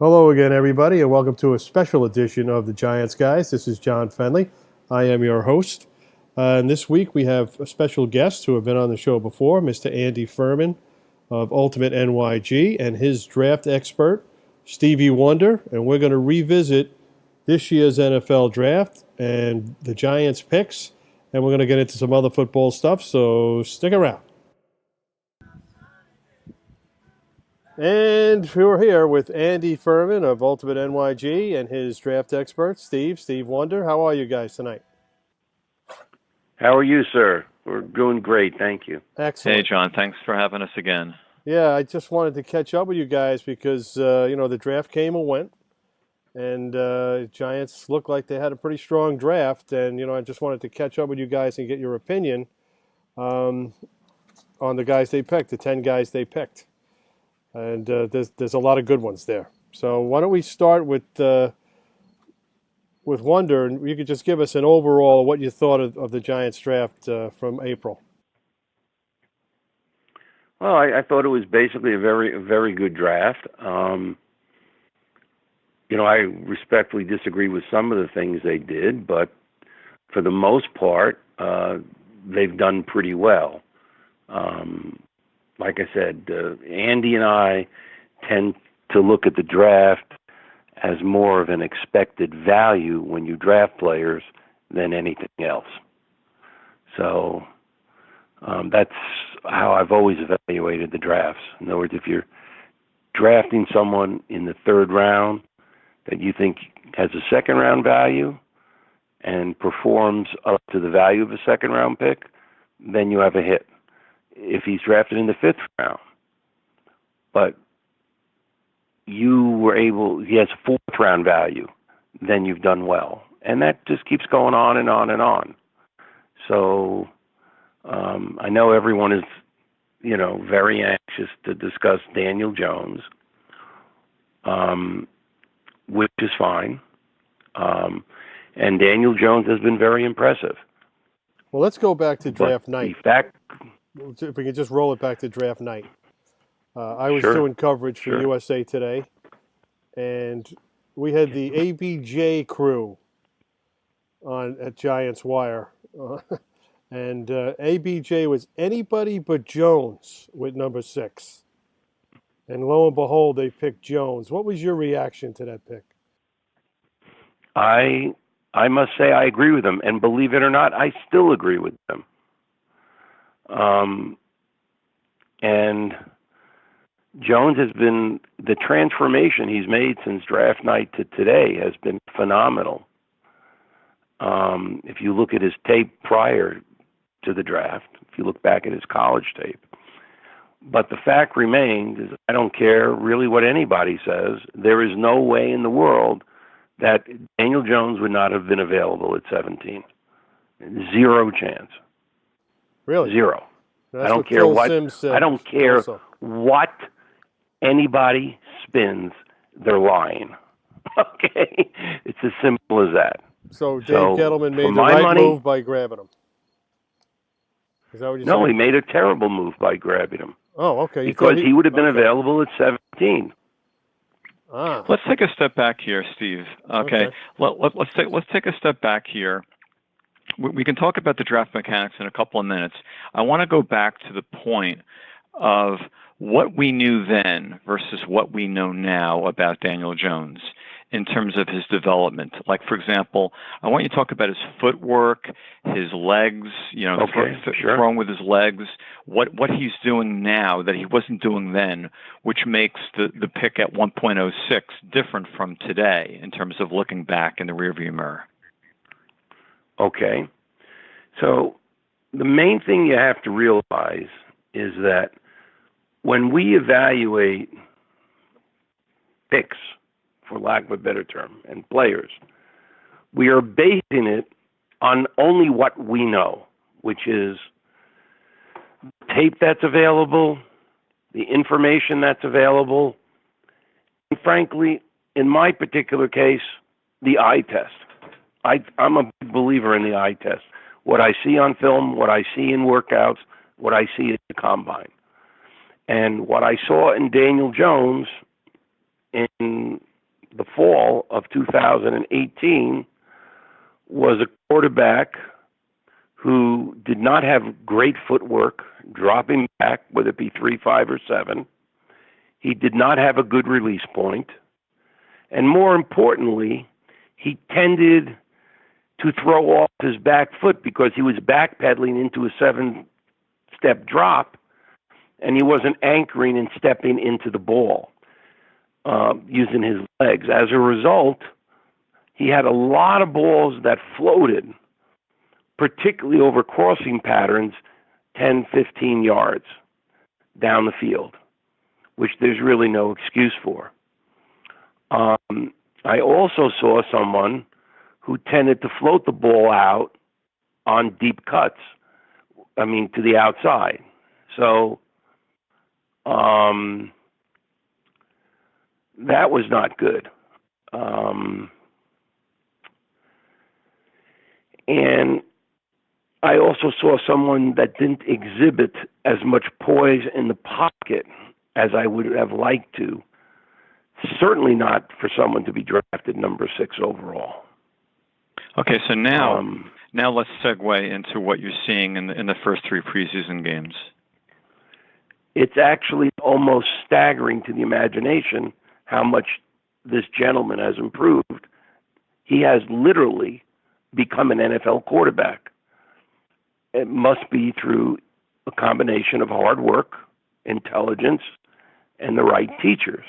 Hello again, everybody, and welcome to a special edition of the Giants Guys. This is John Fennelly. I am your host. And this week we have a special guest who have been on the show before, Mr. Andy Furman of Ultimate NYG, and his draft expert, Stevie Wonder. And we're going to revisit this year's NFL draft and the Giants picks. And we're going to get into some other football stuff, so stick around. And we're here with Andy Furman of Ultimate NYG and his draft expert, Steve Wonder. How are you guys tonight? How are you, sir? We're doing great, thank you. Excellent. Hey, John. Thanks for having us again. Yeah, I just wanted to catch up with you guys because, the draft came and went. And Giants looked like they had a pretty strong draft. And, I just wanted to catch up with you guys and get your opinion on the guys they picked, the 10 guys they picked. And there's a lot of good ones there. So why don't we start with Wonder, and you could just give us an overall what you thought of the Giants draft from April. Well, I thought it was basically a very good draft. I respectfully disagree with some of the things they did, but for the most part, they've done pretty well. Like I said, Andy and I tend to look at the draft as more of an expected value when you draft players than anything else. So that's how I've always evaluated the drafts. In other words, if you're drafting someone in the third round that you think has a second round value and performs up to the value of a second round pick, then you have a hit. If he's drafted in the fifth round, but he has a fourth round value, then you've done well. And that just keeps going on and on and on. So I know everyone is, very anxious to discuss Daniel Jones, which is fine. And Daniel Jones has been very impressive. Well, let's go back to draft night. If we can just roll it back to draft night. I was doing coverage for USA Today, and we had the ABJ crew at Giants Wire. And ABJ was anybody but Jones with number 6. And lo and behold, they picked Jones. What was your reaction to that pick? I must say I agree with them. And believe it or not, I still agree with them. And Jones has been, the transformation he's made since draft night to today has been phenomenal. If you look at his tape prior to the draft, if you look back at his college tape. But the fact remains is I don't care really what anybody says. There is no way in the world that Daniel Jones would not have been available at 17. Zero chance. Really? Zero. That's I don't care what. I don't care also. What anybody spins. They're lying. Okay, it's as simple as that. So Dave Gettleman made the right move by grabbing him. Is that what you're saying? No, he made a terrible move by grabbing him. Oh, okay. Because he would have been available at 17. Let's take a step back here, Steve. Okay. Let's take a step back here. We can talk about the draft mechanics in a couple of minutes. I want to go back to the point of what we knew then versus what we know now about Daniel Jones in terms of his development. Like, for example, I want you to talk about his footwork, his legs, throwing with his legs, what he's doing now that he wasn't doing then, which makes the pick at 1.06 different from today in terms of looking back in the rearview mirror. Okay. So the main thing you have to realize is that when we evaluate picks, for lack of a better term, and players, we are basing it on only what we know, which is tape that's available, the information that's available, and frankly, in my particular case, the eye test. I'm a big believer in the eye test. What I see on film, what I see in workouts, what I see at the combine. And what I saw in Daniel Jones in the fall of 2018 was a quarterback who did not have great footwork, dropping back, whether it be 3, 5, or 7. He did not have a good release point. And more importantly, he tended to throw off his back foot because he was backpedaling into a 7-step drop, and he wasn't anchoring and stepping into the ball using his legs. As a result, he had a lot of balls that floated, particularly over crossing patterns, 10, 15 yards down the field, which there's really no excuse for. I also saw someone who tended to float the ball out on deep cuts, to the outside. So that was not good. And I also saw someone that didn't exhibit as much poise in the pocket as I would have liked to. Certainly not for someone to be drafted number 6 overall. Okay, so now let's segue into what you're seeing in the first 3 preseason games. It's actually almost staggering to the imagination how much this gentleman has improved. He has literally become an NFL quarterback. It must be through a combination of hard work, intelligence, and the right teachers.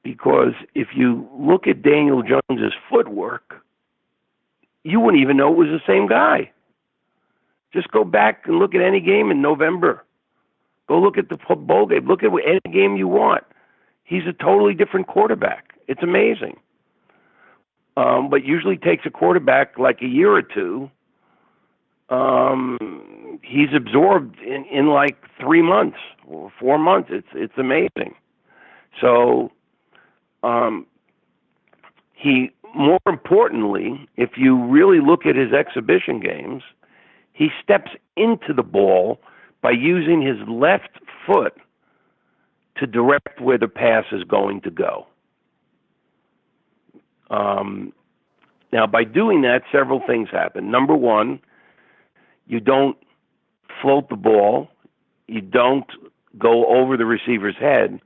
Because if you look at Daniel Jones's footwork, you wouldn't even know it was the same guy. Just go back and look at any game in November. Go look at the bowl game. Look at any game you want. He's a totally different quarterback. It's amazing. But usually takes a quarterback like a year or two. He's absorbed in like 3 months or 4 months. It's amazing. So he, more importantly, if you really look at his exhibition games, he steps into the ball by using his left foot to direct where the pass is going to go. Now, by doing that, several things happen. Number one, you don't float the ball. You don't go over the receiver's head.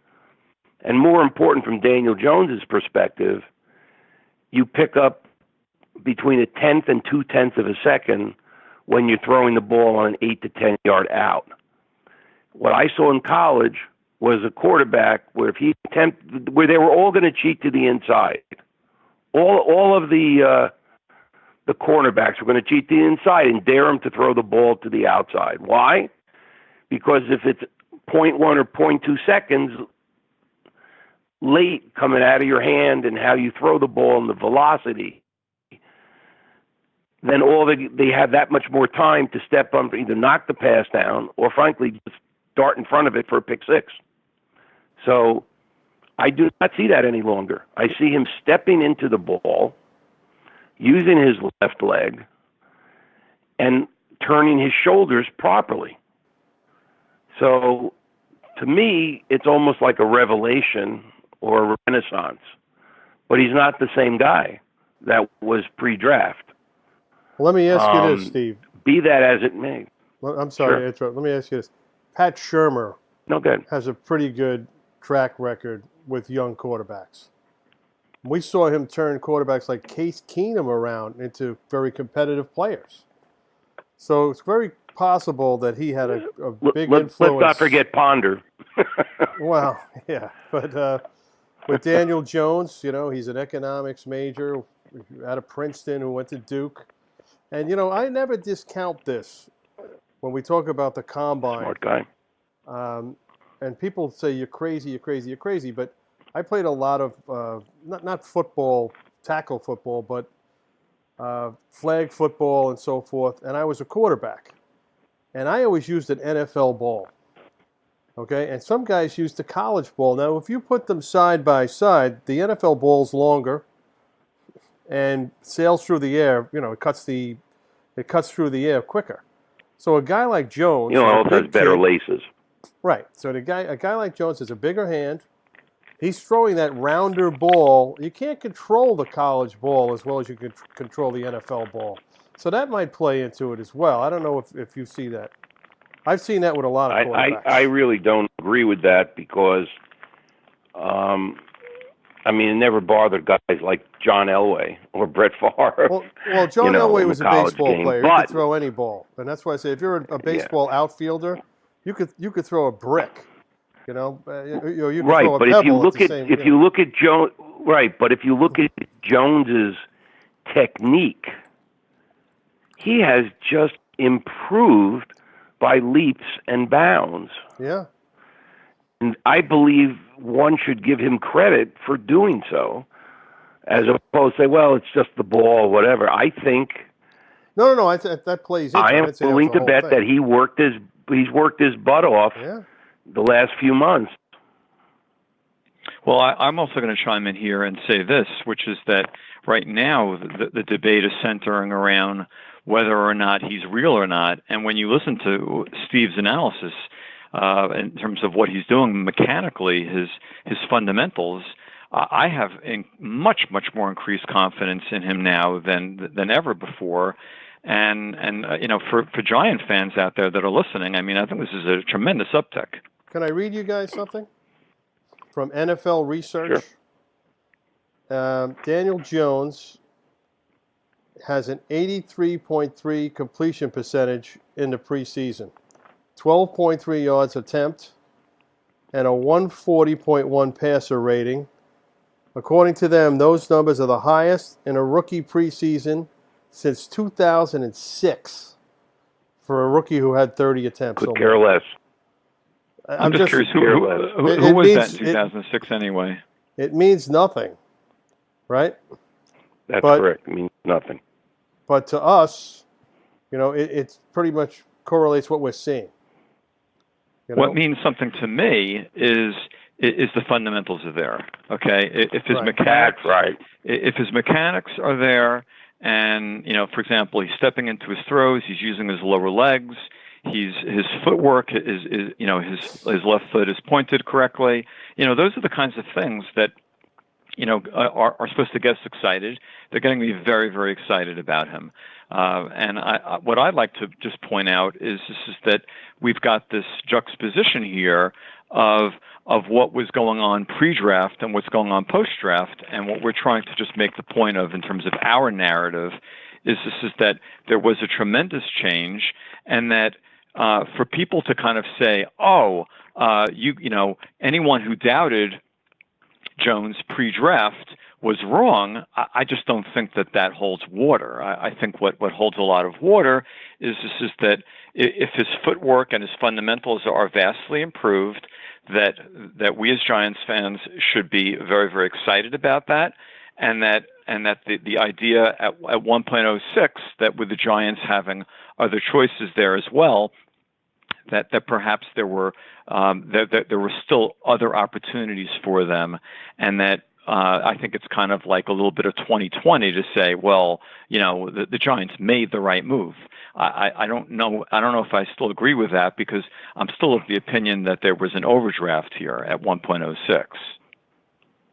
And more important from Daniel Jones's perspective, you pick up between 1/10 and 2/10 of a second when you're throwing the ball on an 8 to 10 yard out. What I saw in college was a quarterback where where they were all going to cheat to the inside. All of the cornerbacks were going to cheat to the inside and dare him to throw the ball to the outside. Why? Because if it's 0.1 or 0.2 seconds late coming out of your hand and how you throw the ball and the velocity, then they have that much more time to step up, either knock the pass down or, frankly, just dart in front of it for a pick 6. So I do not see that any longer. I see him stepping into the ball, using his left leg, and turning his shoulders properly. So to me, it's almost like a revelation or a renaissance. But he's not the same guy that was pre-draft. Let me ask you this, Steve. Be that as it may. Well, I'm sorry to interrupt. Let me ask you this. Pat Shurmur has a pretty good track record with young quarterbacks. We saw him turn quarterbacks like Case Keenum around into very competitive players. So it's very possible that he had a big influence. Let's not forget Ponder. Well, yeah. But with Daniel Jones, he's an economics major out of Princeton who went to Duke. And, I never discount this when we talk about the combine. Smart guy. And people say, you're crazy. But I played a lot of, not football, tackle football, but flag football and so forth. And I was a quarterback. And I always used an NFL ball. Okay? And some guys used the college ball. Now, if you put them side by side, the NFL ball's longer and sails through the air. It cuts through the air quicker. So a guy like Jones, also has better laces. Right. So a guy like Jones has a bigger hand, he's throwing that rounder ball. You can't control the college ball as well as you can control the NFL ball. So that might play into it as well. I don't know if you see that. I've seen that with a lot of quarterbacks. I really don't agree with that because, I mean, it never bothered guys like John Elway or Brett Favre. Well, John Elway was a baseball player. He could throw any ball, and that's why I say if you're a baseball outfielder, you could throw a brick. You could throw a but pebble if you look at Jones, but if you look at Jones's technique, he has just improved by leaps and bounds. Yeah. And I believe one should give him credit for doing so, as opposed to say, well, it's just the ball, whatever. I think. No. That plays into it. I am willing to bet that he's worked his butt off the last few months. Well, I'm also going to chime in here and say this, which is that right now the debate is centering around whether or not he's real or not. And when you listen to Steve's analysis in terms of what he's doing mechanically, his fundamentals, I have much more increased confidence in him now than ever before. And for Giant fans out there that are listening, I mean, I think this is a tremendous uptick. Can I read you guys something from NFL Research? Sure. Daniel Jones has an 83.3 completion percentage in the preseason, 12.3 yards attempt, and a 140.1 passer rating. According to them, those numbers are the highest in a rookie preseason since 2006 for a rookie who had 30 attempts. Could care less. I'm just curious, who was that in 2006 anyway? It means nothing, right? That's correct. It means nothing. But to us, it pretty much correlates what we're seeing. What means something to me is the fundamentals are there. Okay, if his mechanics, if his mechanics are there, and for example, he's stepping into his throws, he's using his lower legs, his footwork is his left foot is pointed correctly. Those are the kinds of things that are supposed to get us excited. They're getting me very, very excited about him. And what I'd like to just point out is that we've got this juxtaposition here of what was going on pre-draft and what's going on post-draft, and what we're trying to just make the point of in terms of our narrative is that there was a tremendous change, and that for people to kind of say, anyone who doubted Jones pre-draft was wrong, I just don't think that holds water. I think what holds a lot of water is that if his footwork and his fundamentals are vastly improved, that we as Giants fans should be very, very excited about that, and that the idea at 1.06 that with the Giants having other choices there as well, that perhaps there were still other opportunities for them, and that I think it's kind of like a little bit of 2020 to say, well, the Giants made the right move. I don't know if I still agree with that, because I'm still of the opinion that there was an overdraft here at 1.06.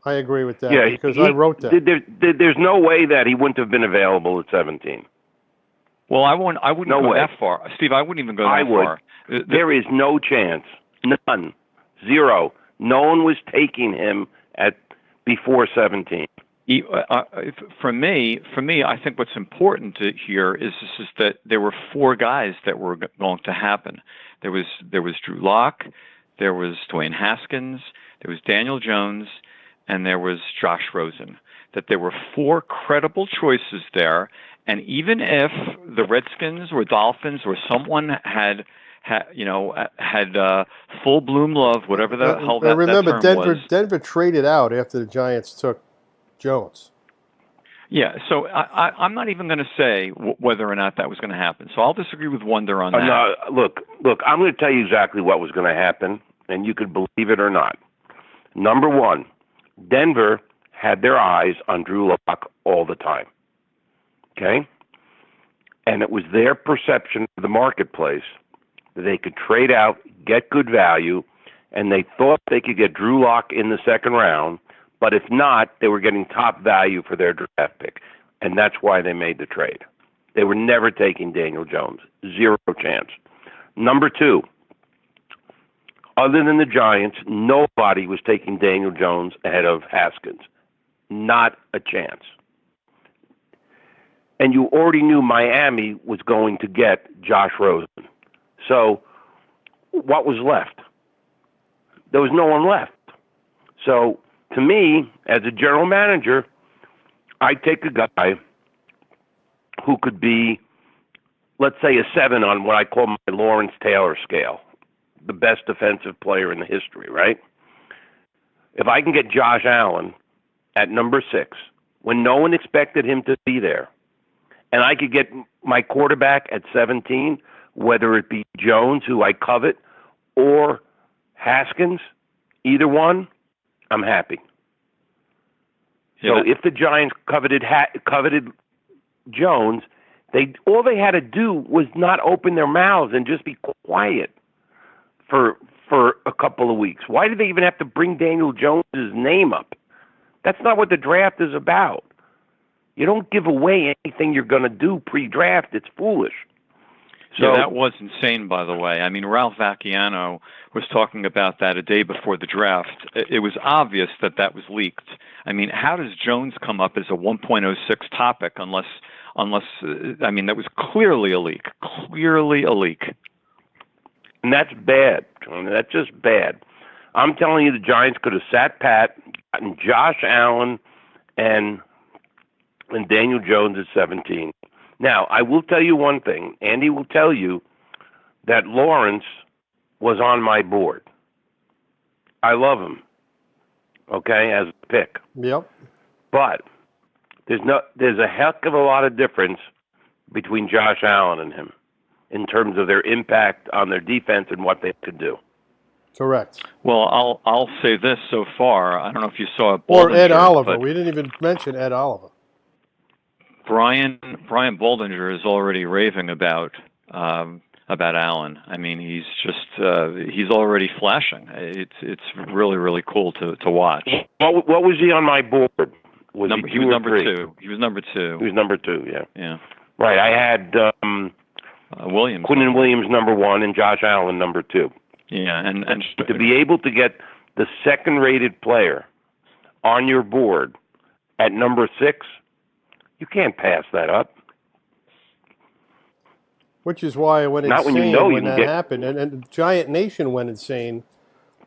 I agree with that, because I wrote that. There's no way that he wouldn't have been available at 17. Well, I wouldn't go that far. Steve, I wouldn't even go that far. There is no chance. None. Zero. No one was taking him before 17. For me, I think what's important here is that there were four guys that were going to happen. There was Drew Lock, there was Dwayne Haskins, there was Daniel Jones, and there was Josh Rosen. That there were four credible choices there, and even if the Redskins or Dolphins or someone had full bloom love, whatever the hell that remember, term was. Denver traded out after the Giants took Jones. Yeah, so I'm not even going to say whether or not that was going to happen. So I'll disagree with Wonder on that. No, look, I'm going to tell you exactly what was going to happen, and you could believe it or not. Number one, Denver had their eyes on Drew Lock all the time. Okay? And it was their perception of the marketplace that they could trade out, get good value, and they thought they could get Drew Lock in the second round, but if not, they were getting top value for their draft pick, and that's why they made the trade. They were never taking Daniel Jones. Zero chance. Number two, other than the Giants, nobody was taking Daniel Jones ahead of Haskins. Not a chance. And you already knew Miami was going to get Josh Rosen. So what was left? There was no one left. So to me, as a general manager, I take a guy who could be, let's say, a 7 on what I call my Lawrence Taylor scale, the best defensive player in the history, right? If I can get Josh Allen at number 6, when no one expected him to be there, and I could get my quarterback at 17, whether it be Jones, who I covet, or Haskins, either one, I'm happy. Yeah. So if the Giants coveted Jones, all they had to do was not open their mouths and just be quiet for a couple of weeks. Why did they even have to bring Daniel Jones' name up? That's not what the draft is about. You don't give away anything you're going to do pre-draft. It's foolish. So, yeah, that was insane, by the way. I mean, Ralph Vacchiano was talking about that a day before the draft. It was obvious that was leaked. I mean, how does Jones come up as a 1.06 topic unless I mean, that was clearly a leak. Clearly a leak. And that's bad. That's just bad. I'm telling you, the Giants could have sat pat, gotten Josh Allen and Daniel Jones at 17. Now, I will tell you one thing. Andy will tell you that Lawrence was on my board. I love him, okay, as a pick. Yep. But there's a heck of a lot of difference between Josh Allen and him in terms of their impact on their defense and what they could do. Correct. Well, I'll say this so far. I don't know if you saw it. Or Ed Oliver. We didn't even mention Ed Oliver. Brian Boldinger is already raving about Allen. I mean, he's just he's already flashing. It's really cool to watch. What was he on my board? He was number 2. He was number 2. He was number 2. Yeah. Yeah. Right. I had Williams. Quinnen Williams number 1 and Josh Allen number 2. Yeah, and to be able to get the second-rated player on your board at number 6, you can't pass that up. Which is why I went insane when you know when that happened. And Giant Nation went insane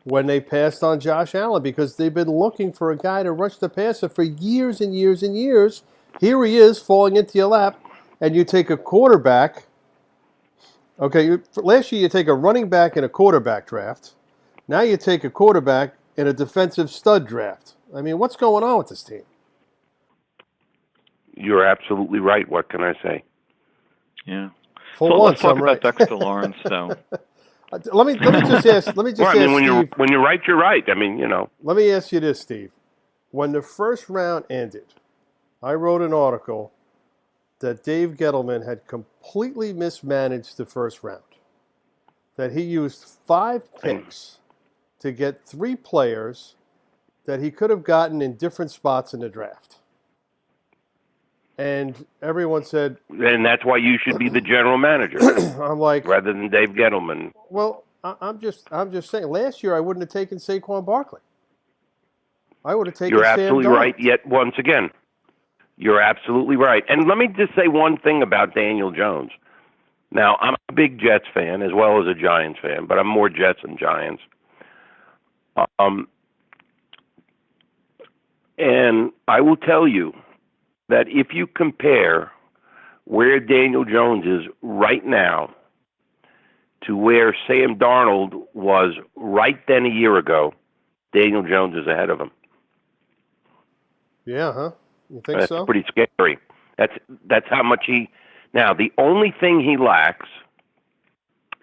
when they passed on Josh Allen because they've been looking for a guy to rush the passer for years and years and years. Here he is falling into your lap, and you take a quarterback. Okay, last year you take a running back in a quarterback draft. Now you take a quarterback in a defensive stud draft. I mean, what's going on with this team? You're absolutely right. What can I say? Yeah. Let's talk about Dexter Lawrence, though. Let me just ask. Let me just ask Steve. When you're right, you're right. I mean, you know. Let me ask you this, Steve. When the first round ended, I wrote an article that Dave Gettleman had completely mismanaged the first round. That he used 5 picks to get 3 players that he could have gotten in different spots in the draft. And everyone said... And that's why you should be the general manager. I'm like... Rather than Dave Gettleman. Well, I'm just saying, last year I wouldn't have taken Saquon Barkley. I would have taken You're Sam absolutely Darnold. right, yet once again. You're absolutely right. And let me just say one thing about Daniel Jones. Now, I'm a big Jets fan as well as a Giants fan, but I'm more Jets than Giants. And I will tell you that if you compare where Daniel Jones is right now to where Sam Darnold was right then a year ago, Daniel Jones is ahead of him. Yeah, huh? You think so? That's pretty scary. That's how much he... Now, the only thing he lacks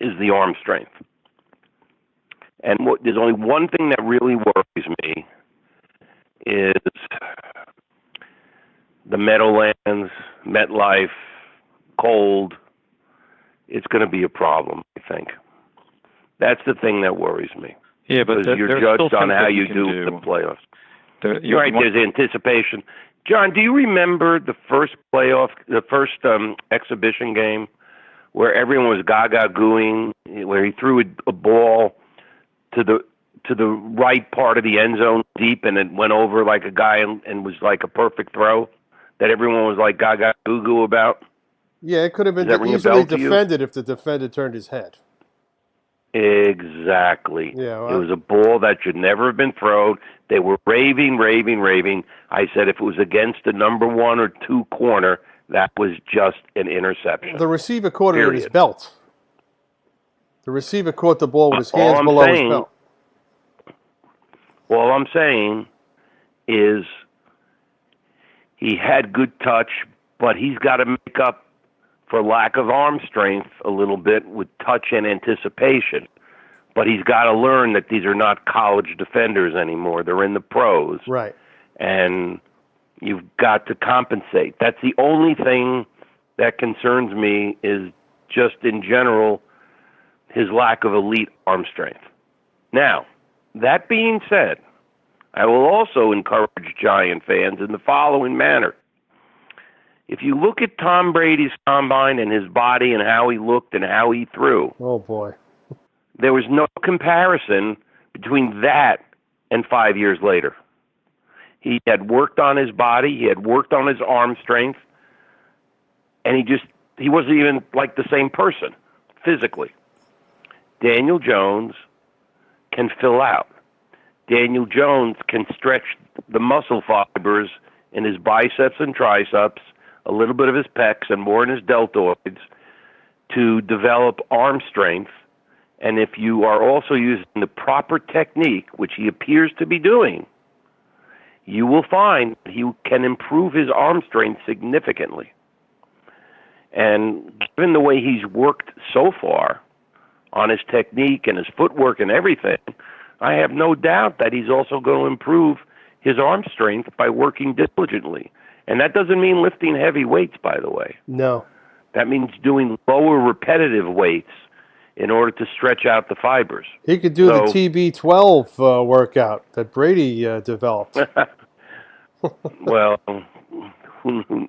is the arm strength. And there's only one thing that really worries me is the Meadowlands, MetLife, cold. It's going to be a problem, I think. That's the thing that worries me. Yeah, but you're judged on how you do in the playoffs. You're right. There's anticipation. John, do you remember the first exhibition game where everyone was gaga gooing, where he threw a ball to the right part of the end zone deep, and it went over like a guy and was like a perfect throw that everyone was like gaga goo goo about? Yeah, it could have been easily defended if the defender turned his head. Exactly. Yeah, well, it was a ball that should never have been thrown. They were raving. I said if it was against the number 1 or 2 corner, that was just an interception. The receiver caught it in his belt. The receiver caught the ball with his hands below his belt. All I'm saying is he had good touch, but he's got to make up for lack of arm strength a little bit with touch and anticipation. But he's got to learn that these are not college defenders anymore. They're in the pros. Right. And you've got to compensate. That's the only thing that concerns me is just in general his lack of elite arm strength. Now, that being said, I will also encourage Giant fans in the following manner. If you look at Tom Brady's combine and his body and how he looked and how he threw, oh boy, there was no comparison between that and 5 years later. He had worked on his body, he had worked on his arm strength, and he wasn't even like the same person physically. Daniel Jones can fill out. Daniel Jones can stretch the muscle fibers in his biceps and triceps, a little bit of his pecs and more in his deltoids to develop arm strength. And if you are also using the proper technique, which he appears to be doing, you will find he can improve his arm strength significantly. And given the way he's worked so far on his technique and his footwork and everything, I have no doubt that he's also going to improve his arm strength by working diligently. And that doesn't mean lifting heavy weights, by the way. No. That means doing lower repetitive weights in order to stretch out the fibers. He could do the TB12 workout that Brady developed. Well,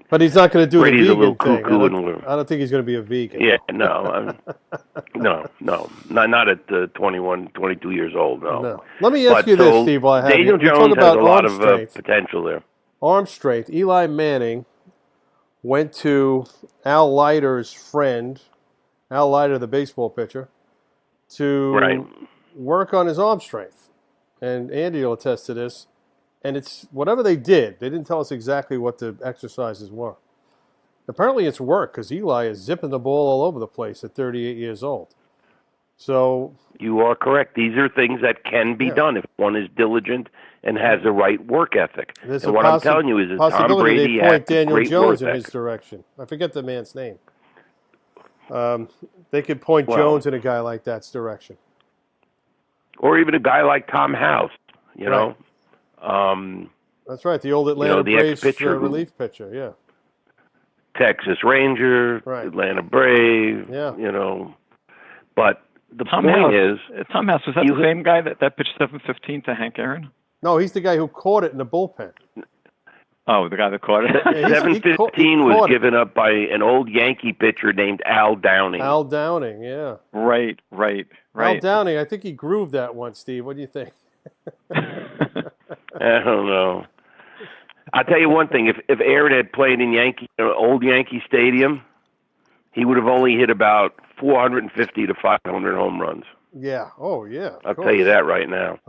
but he's not going to do Brady's the vegan a little thing. cuckoo I don't think he's going to be a vegan. Yeah, no. Not at 21, 22 years old, no. Let me ask you this, Steve, while I have Daniel you. Jones has a lot of strength. Potential there. Arm strength. Eli Manning went to Al Leiter's friend, Al Leiter, the baseball pitcher, to work on his arm strength. And Andy will attest to this. And it's whatever they did. They didn't tell us exactly what the exercises were. Apparently it's work because Eli is zipping the ball all over the place at 38 years old. So you are correct. These are things that can be done if one is diligent and has the right work ethic. There's and what I'm telling you is that Tom Brady they point has Daniel great Jones work in his direction. I forget the man's name. They could point Jones in a guy like that's direction. Or even a guy like Tom House, you know. That's right, the old Atlanta Braves relief pitcher, yeah. Texas Ranger, Atlanta Brave, you know. But the point is... Tom House, was that the same guy that pitched 7-15 to Hank Aaron? No, he's the guy who caught it in the bullpen. Oh, the guy that caught it? 7-15 was given up by an old Yankee pitcher named Al Downing. Al Downing, yeah. Right. Al Downing, I think he grooved that one, Steve. What do you think? I don't know. I'll tell you one thing. If Aaron had played in old Yankee Stadium, he would have only hit about 450 to 500 home runs. Yeah. Oh, yeah. I'll tell you that right now.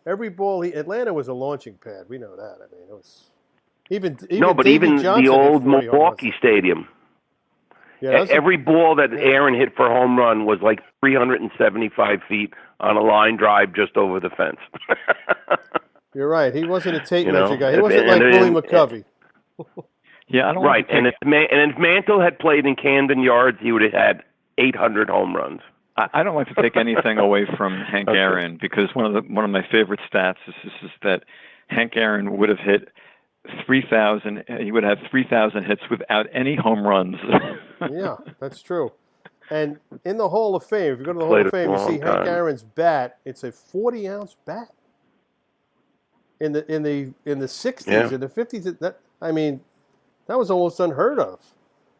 Every ball, Atlanta was a launching pad. We know that. I mean, it was even the old Milwaukee Stadium. Yeah, every ball that Aaron hit for home run was like 375 feet on a line drive just over the fence. You're right. He wasn't a tape measure guy. He wasn't like Willie McCovey. Yeah, I don't right. And if Mantle had played in Camden Yards, he would have had 800 home runs. I don't like to take anything away from Hank Aaron because one of my favorite stats is that Hank Aaron would have hit 3,000. He would have 3,000 hits without any home runs. Yeah, that's true. And in the Hall of Fame, if you go to the Hall of Fame, you see Hank Aaron's bat. It's a 40-ounce bat. In the 60s, in the 50s, that was almost unheard of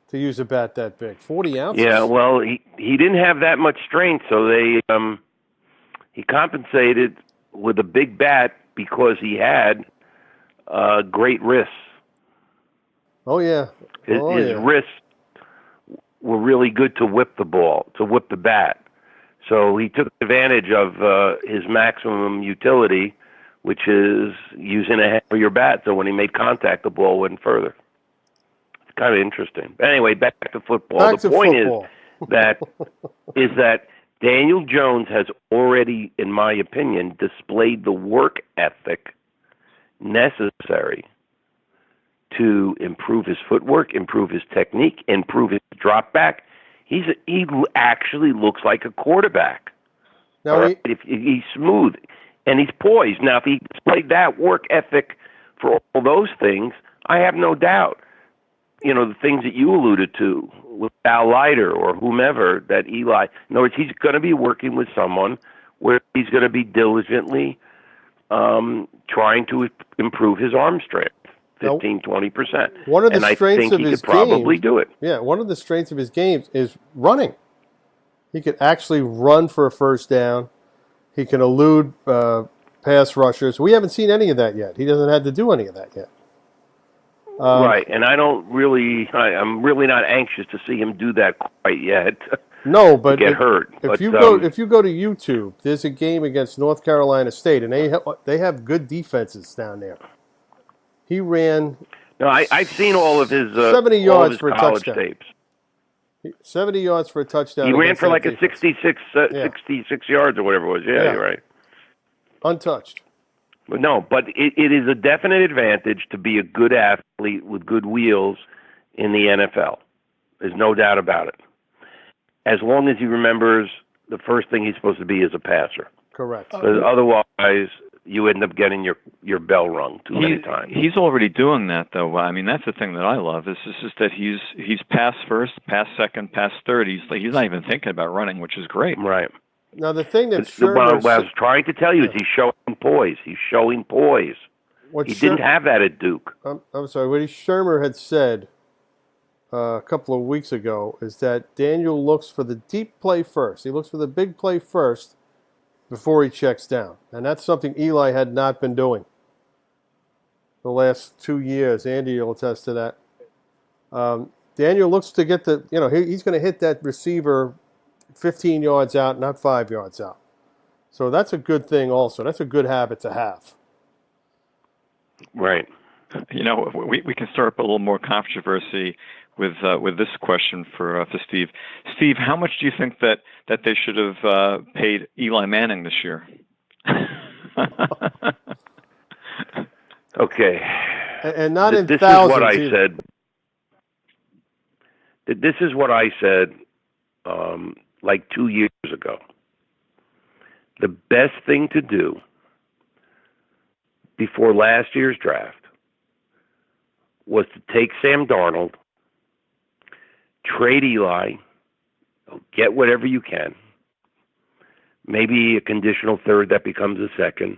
to use a bat that big, 40 ounces. Yeah, well, he didn't have that much strength, so he compensated with a big bat because he had great wrists. Oh yeah, his wrists were really good to whip the ball, to whip the bat. So he took advantage of his maximum utility, which is using a hand for your bat. So when he made contact, the ball went further. It's kind of interesting. But anyway, back to football. The point is that Daniel Jones has already, in my opinion, displayed the work ethic necessary to improve his footwork, improve his technique, improve his drop back. He actually looks like a quarterback. Now he's smooth and he's poised. Now, if he displayed that work ethic for all those things, I have no doubt. You know, the things that you alluded to with Al Leiter or whomever, that Eli, in other words, he's going to be working with someone where he's going to be diligently trying to improve his arm strength. 15-20%. One of the strengths I think of he his could probably do it. Yeah, one of the strengths of his games is running. He could actually run for a first down. He can elude pass rushers. We haven't seen any of that yet. He doesn't have to do any of that yet. Right, and I'm really not anxious to see him do that quite yet. No, but get hurt. If you go to YouTube, there's a game against North Carolina State, and they have good defenses down there. He ran. No, I've seen all of his 70 yards for a touchdown. Tapes. 70 yards for a touchdown. He ran for like a 66 yards or whatever it was. Yeah, you're right. Untouched. But it is a definite advantage to be a good athlete with good wheels in the NFL. There's no doubt about it. As long as he remembers the first thing he's supposed to be is a passer. Correct. Because otherwise, you end up getting your bell rung too many times. He's already doing that, though. I mean, that's the thing that I love. Is just that he's pass first, pass second, pass third. He's not even thinking about running, which is great. Right. Now the thing that what I was trying to tell you is he's showing poise. He's showing poise. He didn't have that at Duke. I'm sorry. What Shermer had said a couple of weeks ago is that Daniel looks for the deep play first. He looks for the big play first before he checks down. And that's something Eli had not been doing the last 2 years. Andy will attest to that. Daniel looks to get he's going to hit that receiver 15 yards out, not 5 yards out. So that's a good thing also. That's a good habit to have. Right. You know, we can start up a little more controversy with this question for Steve. Steve, how much do you think that they should have paid Eli Manning this year? Okay. And not in this thousands. Is what I either. said. This is what I said like 2 years ago. The best thing to do before last year's draft was to take Sam Darnold, trade Eli, get whatever you can, maybe a conditional third that becomes a second,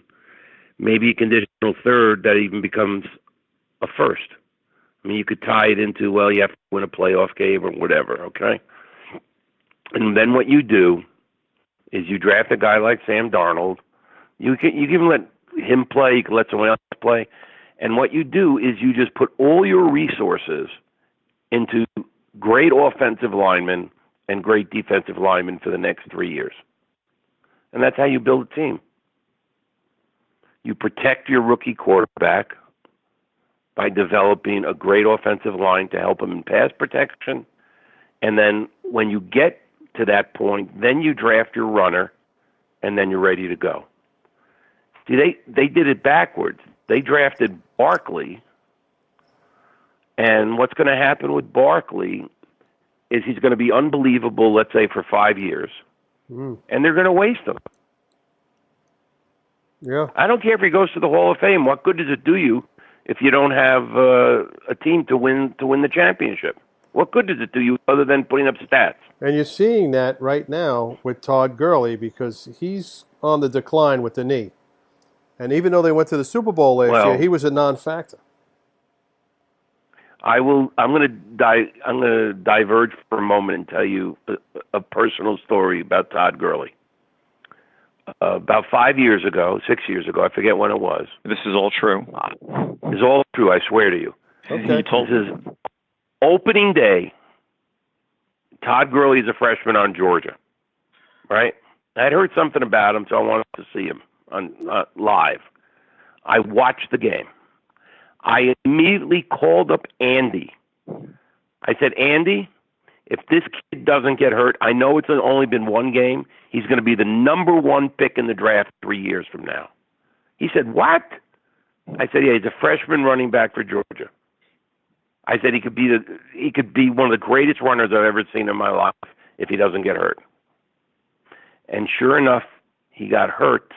maybe a conditional third that even becomes a first. I mean, you could tie it into, well, you have to win a playoff game or whatever, okay? And then what you do is you draft a guy like Sam Darnold. You can let him play, you can let someone else play. And what you do is you just put all your resources into great offensive linemen and great defensive linemen for the next 3 years. And that's how you build a team. You protect your rookie quarterback by developing a great offensive line to help him in pass protection. And then when you get to that point, then you draft your runner, and then you're ready to go. See, they did it backwards. They drafted Barkley, and what's going to happen with Barkley is he's going to be unbelievable, let's say, for 5 years, and they're going to waste him. Yeah. I don't care if he goes to the Hall of Fame. What good does it do you if you don't have a team to win the championship? What good does it do you other than putting up stats? And you're seeing that right now with Todd Gurley because he's on the decline with the knee. And even though they went to the Super Bowl last year, he was a non-factor. I'm going to diverge for a moment and tell you a personal story about Todd Gurley. About 5 years ago, 6 years ago, I forget when it was. This is all true. It's all true, I swear to you. Okay. This is opening day. Todd Gurley is a freshman on Georgia, right? I'd heard something about him, so I wanted to see him on live. I watched the game. I immediately called up Andy. I said, Andy, if this kid doesn't get hurt, I know it's only been one game. He's going to be the number 1 pick in the draft 3 years from now. He said, what? I said, yeah, he's a freshman running back for Georgia. I said he could be one of the greatest runners I've ever seen in my life if he doesn't get hurt. And sure enough, he got hurt.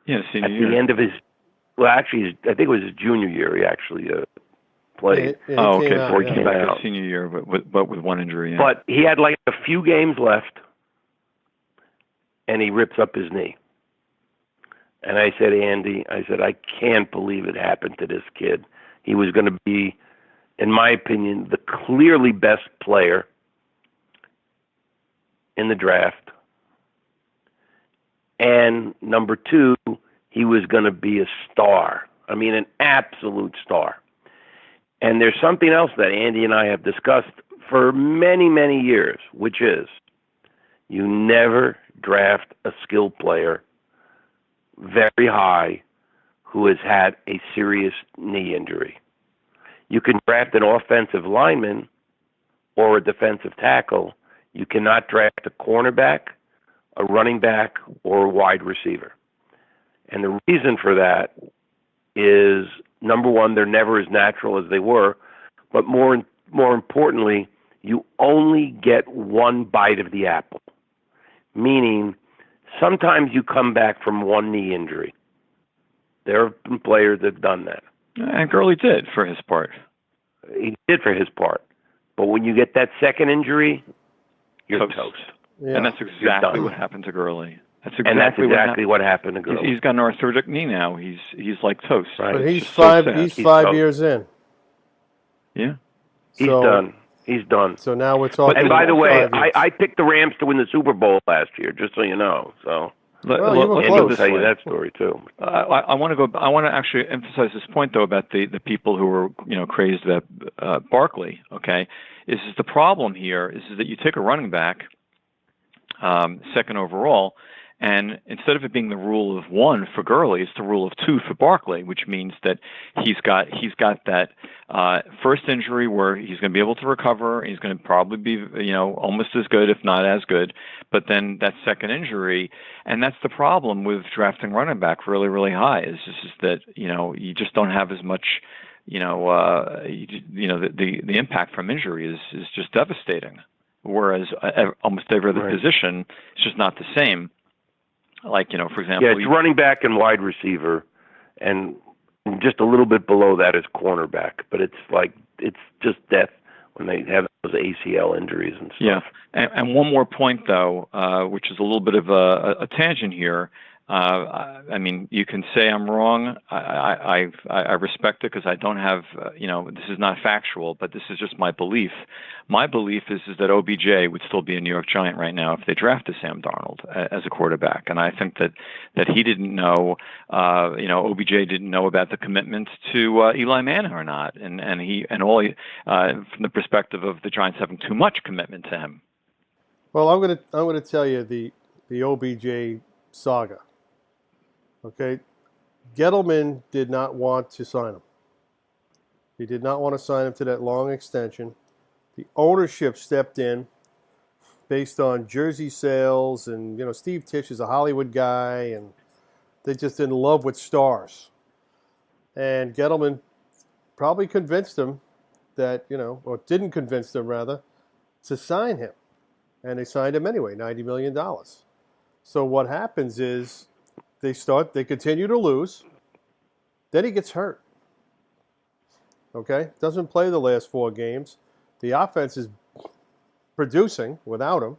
Yeah, at the end of his. Well, actually, I think it was his junior year. He actually played. Before he came back out. His senior year, but with one injury. Yeah. But he had like a few games left, and he rips up his knee. And I said, Andy, I can't believe it happened to this kid. He was going to be, in my opinion, the clearly best player in the draft. And number 2, he was going to be a star. I mean, an absolute star. And there's something else that Andy and I have discussed for many, many years, which is you never draft a skilled player very high who has had a serious knee injury. You can draft an offensive lineman or a defensive tackle. You cannot draft a cornerback, a running back, or a wide receiver. And the reason for that is, number 1, they're never as natural as they were, but more importantly, you only get one bite of the apple, meaning sometimes you come back from one knee injury. There have been players that have done that. And Gurley did for his part. He did for his part. But when you get that second injury, you're toast. Yeah. And that's exactly what happened to Gurley. That's exactly what happened to Gurley. He's got an arthritic knee now. He's like toast. Right. But he's 5 years in. Yeah. He's done. He's done. So now we're talking. And by the way, I picked the Rams to win the Super Bowl last year, just so you know. So you were close. I'll tell you that story too. I want to actually emphasize this point though about the people who were crazed about Barkley. Okay, is the problem here is that you take a running back, second overall. And instead of it being the rule of 1 for Gurley, it's the rule of 2 for Barkley, which means that he's got that first injury where he's going to be able to recover. He's going to probably be almost as good, if not as good. But then that second injury, and that's the problem with drafting running back really, really high, is that you just don't have as much. The impact from injury is just devastating. Whereas almost every other position, it's just not the same. Like, for example... Yeah, it's running back and wide receiver, and just a little bit below that is cornerback. But it's just death when they have those ACL injuries and stuff. Yeah, and one more point, though, which is a little bit of a tangent here. I mean, you can say I'm wrong. I respect it because I don't have, this is not factual, but this is just my belief. My belief is that OBJ would still be a New York Giant right now if they drafted Sam Darnold as a quarterback. And I think that he didn't know, OBJ didn't know about the commitment to Eli Manning or not. And from the perspective of the Giants having too much commitment to him. Well, I'm going to tell you the OBJ saga. Okay, Gettleman did not want to sign him. He did not want to sign him to that long extension. The ownership stepped in based on jersey sales, and Steve Tisch is a Hollywood guy, and they're just in love with stars. And Gettleman probably convinced him that, or didn't convince them rather, to sign him. And they signed him anyway, $90 million. So what happens is they continue to lose. Then he gets hurt. Okay? Doesn't play the last 4 games. The offense is producing without him.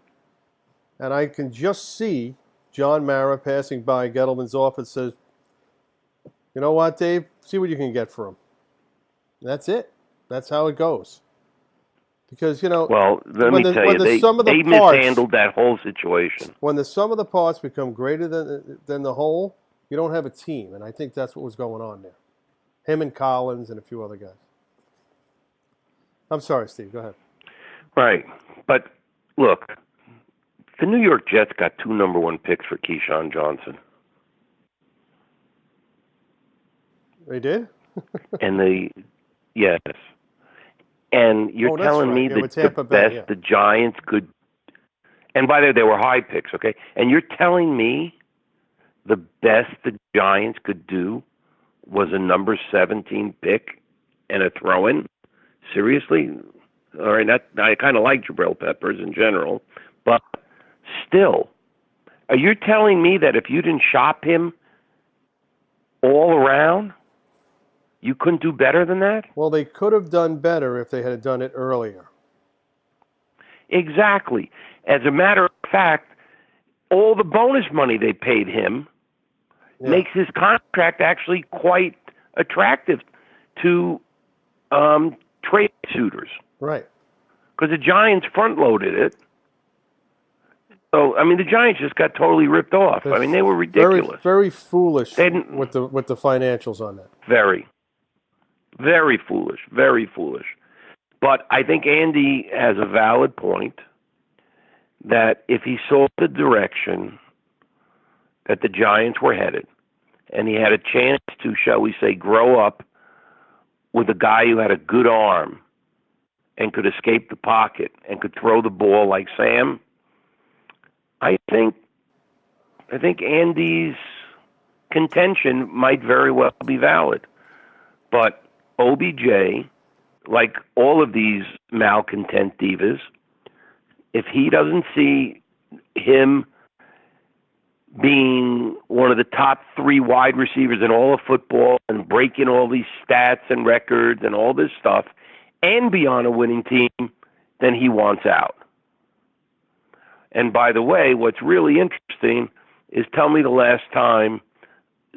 And I can just see John Mara passing by Gettleman's office, says, you know what, Dave? See what you can get for him. That's it. That's how it goes. Because, well, let me tell you, they mishandled that whole situation. When the sum of the parts become greater than the whole, you don't have a team. And I think that's what was going on there. Him and Collins and a few other guys. I'm sorry, Steve. Go ahead. Right. But, look, the New York Jets got 2 number 1 picks for Keyshawn Johnson. They did? Yes. And you're telling me that the best the Giants could, and by the way, they were high picks, okay? And you're telling me the best the Giants could do was a number 17 pick and a throw-in? Seriously? All right, I kind of like Jabril Peppers in general, but still, are you telling me that if you didn't shop him all around, you couldn't do better than that? Well, they could have done better if they had done it earlier. Exactly. As a matter of fact, all the bonus money they paid him makes his contract actually quite attractive to trade suitors. Right. Because the Giants front-loaded it. So, I mean, the Giants just got totally ripped off. I mean, they were ridiculous. Very foolish with the financials on that. Very. Very foolish. Very foolish. But I think Andy has a valid point that if he saw the direction that the Giants were headed, and he had a chance to, shall we say, grow up with a guy who had a good arm and could escape the pocket and could throw the ball like Sam, I think Andy's contention might very well be valid. But OBJ, like all of these malcontent divas, if he doesn't see him being one of the top 3 wide receivers in all of football and breaking all these stats and records and all this stuff and be on a winning team, then he wants out. And by the way, what's really interesting is tell me the last time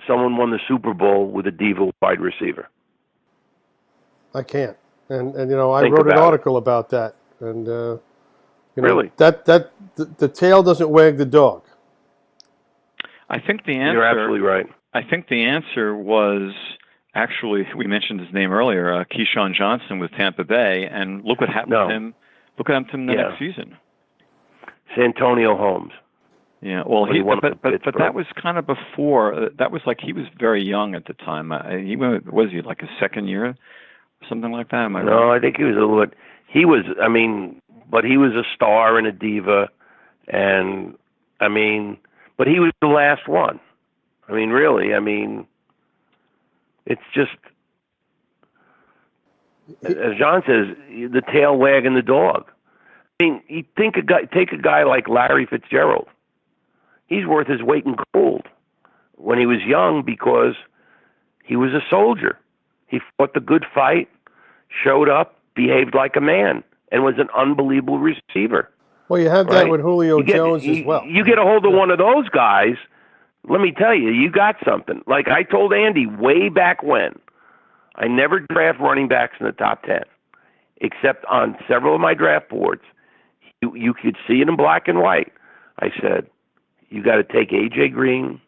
someone won the Super Bowl with a diva wide receiver. I can't. And I wrote an article about that. And really? That the tail doesn't wag the dog. I think the answer. You're absolutely right. I think the answer was actually, we mentioned his name earlier, Keyshawn Johnson with Tampa Bay, and look what happened to him. Look what happened to him the next season. Santonio Holmes. Yeah, well, but that was kind of before. That was like he was very young at the time. Was he like his second year, something like that? Am I No, right? I think he was a little bit. He was. I mean, but he was a star and a diva, and I mean. But he was the last one. I mean, really. I mean, it's just, as John says, the tail wagging the dog. I mean, you take a guy like Larry Fitzgerald. He's worth his weight in gold when he was young because he was a soldier. He fought the good fight, showed up, behaved like a man, and was an unbelievable receiver. Well, you have that with Julio Jones as well. You get a hold of one of those guys, let me tell you, you got something. Like I told Andy way back when, I never draft running backs in the top 10, except on several of my draft boards. You could see it in black and white. I said, you got to take A.J. Green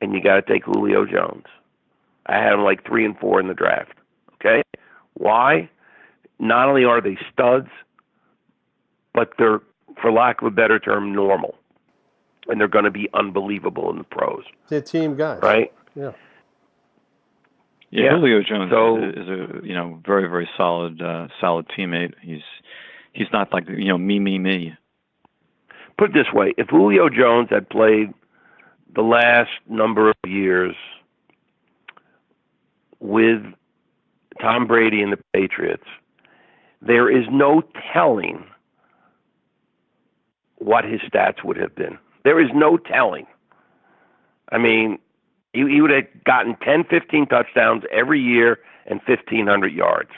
and you got to take Julio Jones. I had them like 3 and 4 in the draft. Okay? Why? Not only are they studs, but they're, for lack of a better term, normal. And they're going to be unbelievable in the pros. They're team guys. Right? Yeah. Yeah, Julio Jones is a very, very solid teammate. He's not like me. Put it this way: if Julio Jones had played the last number of years with Tom Brady and the Patriots, there is no telling what his stats would have been. There is no telling. I mean, he would have gotten 10, 15 touchdowns every year and 1,500 yards.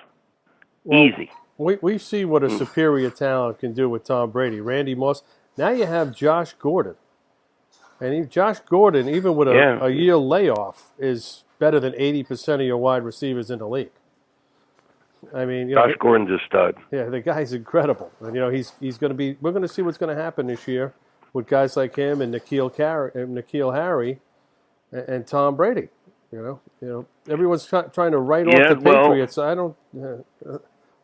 Well, easy. we see what a superior talent can do with Tom Brady. Randy Moss. Now you have Josh Gordon. And Josh Gordon, even with a year layoff, is better than 80% of your wide receivers in the league. I mean, Josh Gordon's a stud. Yeah, the guy's incredible. And, he's going to be – we're going to see what's going to happen this year with guys like him and N'Keal Harry and Tom Brady. Everyone's trying to write off the Patriots.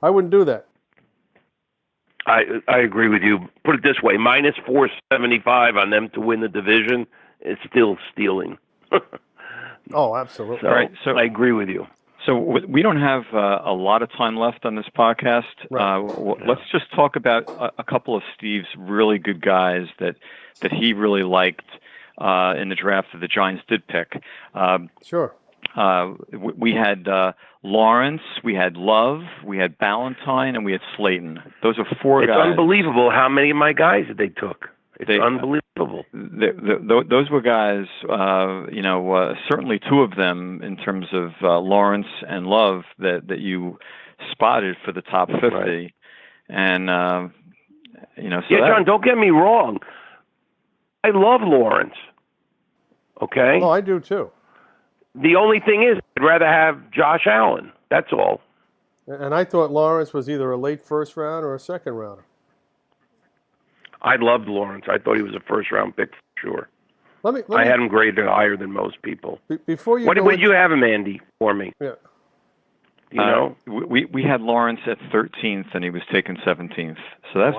I wouldn't do that. I agree with you. Put it this way: minus 475 on them to win the division is still stealing. Oh, absolutely. So, right, so I agree with you. So we don't have a lot of time left on this podcast. Right. Let's just talk about a couple of Steve's really good guys that he really liked in the draft that the Giants did pick. Sure. We had Lawrence, we had Love, we had Ballantyne, and we had Slayton. Those are four guys. It's unbelievable how many of my guys that they took. It's unbelievable. Those were guys, certainly two of them in terms of Lawrence and Love that you spotted for the top 50. Right. And, John, don't get me wrong. I love Lawrence. Okay? Oh, I do too. The only thing is, I'd rather have Josh Allen. That's all. And I thought Lawrence was either a late first round or a second rounder. I loved Lawrence. I thought he was a first-round pick for sure. I had him graded higher than most people. Before you what did you have him, Andy, for me? Yeah. You know, we had Lawrence at 13th, and he was taken 17th. So that's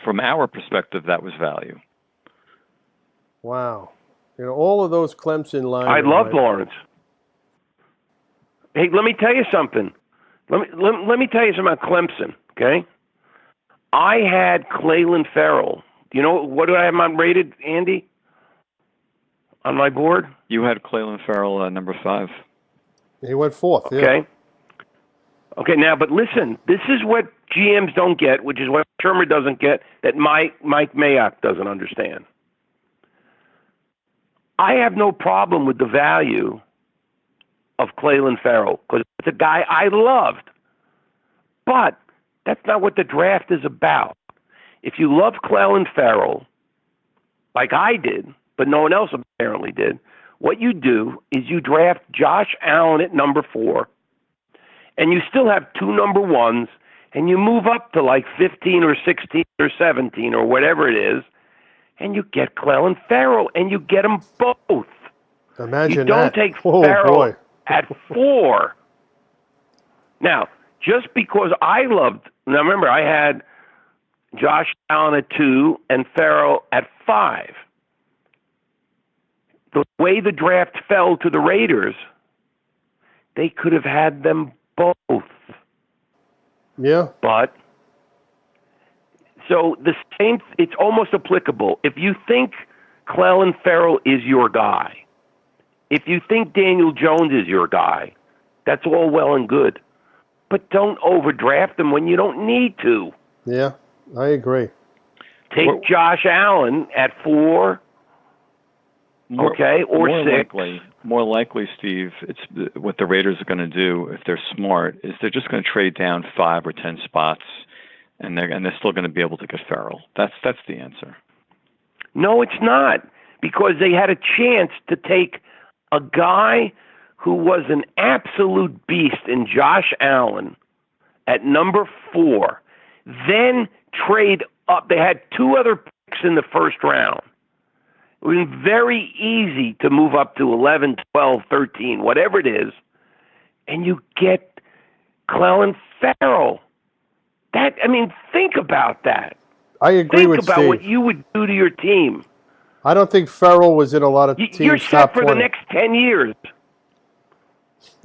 from our perspective, that was value. Wow. All of those Clemson lines. I loved Lawrence. Hey, let me tell you something. Let me tell you something about Clemson, okay? I had Clelin Ferrell. Do you know what do I have him rated, Andy? On my board? You had Clelin Ferrell number 5. He went 4th. Okay. Yeah. Okay, now, but listen, this is what GMs don't get, which is what Shermer doesn't get, that Mike Mayock doesn't understand. I have no problem with the value of Clelin Ferrell because it's a guy I loved. But that's not what the draft is about. If you love Clelin Ferrell, like I did, but no one else apparently did, what you do is you draft Josh Allen at number 4, and you still have 2 number 1s, and you move up to like 15 or 16 or 17 or whatever it is, and you get Clelin Ferrell, and you get them both. Imagine you don't take Ferrell at 4. Now, just because I loved, now remember, I had Josh Allen at 2 and Ferrell at 5. The way the draft fell to the Raiders, they could have had them both. Yeah. But so the same, it's almost applicable. If you think Clelin Ferrell is your guy, if you think Daniel Jones is your guy, that's all well and good. But don't overdraft them when you don't need to. Yeah, I agree. Take Josh Allen at 4, or 6. More likely, Steve, it's what the Raiders are going to do if they're smart is they're just going to trade down 5 or 10 spots. And they're still going to be able to get Ferrell. That's the answer. No, it's not, because they had a chance to take a guy who was an absolute beast in Josh Allen at number 4, then trade up. They had 2 other picks in the first round. It was very easy to move up to 11, 12, 13, whatever it is, and you get Clelin Ferrell. Think about that. I agree with Steve. Think about what you would do to your team. I don't think Ferrell was in a lot of teams' You're top 20. set for the next 10 years.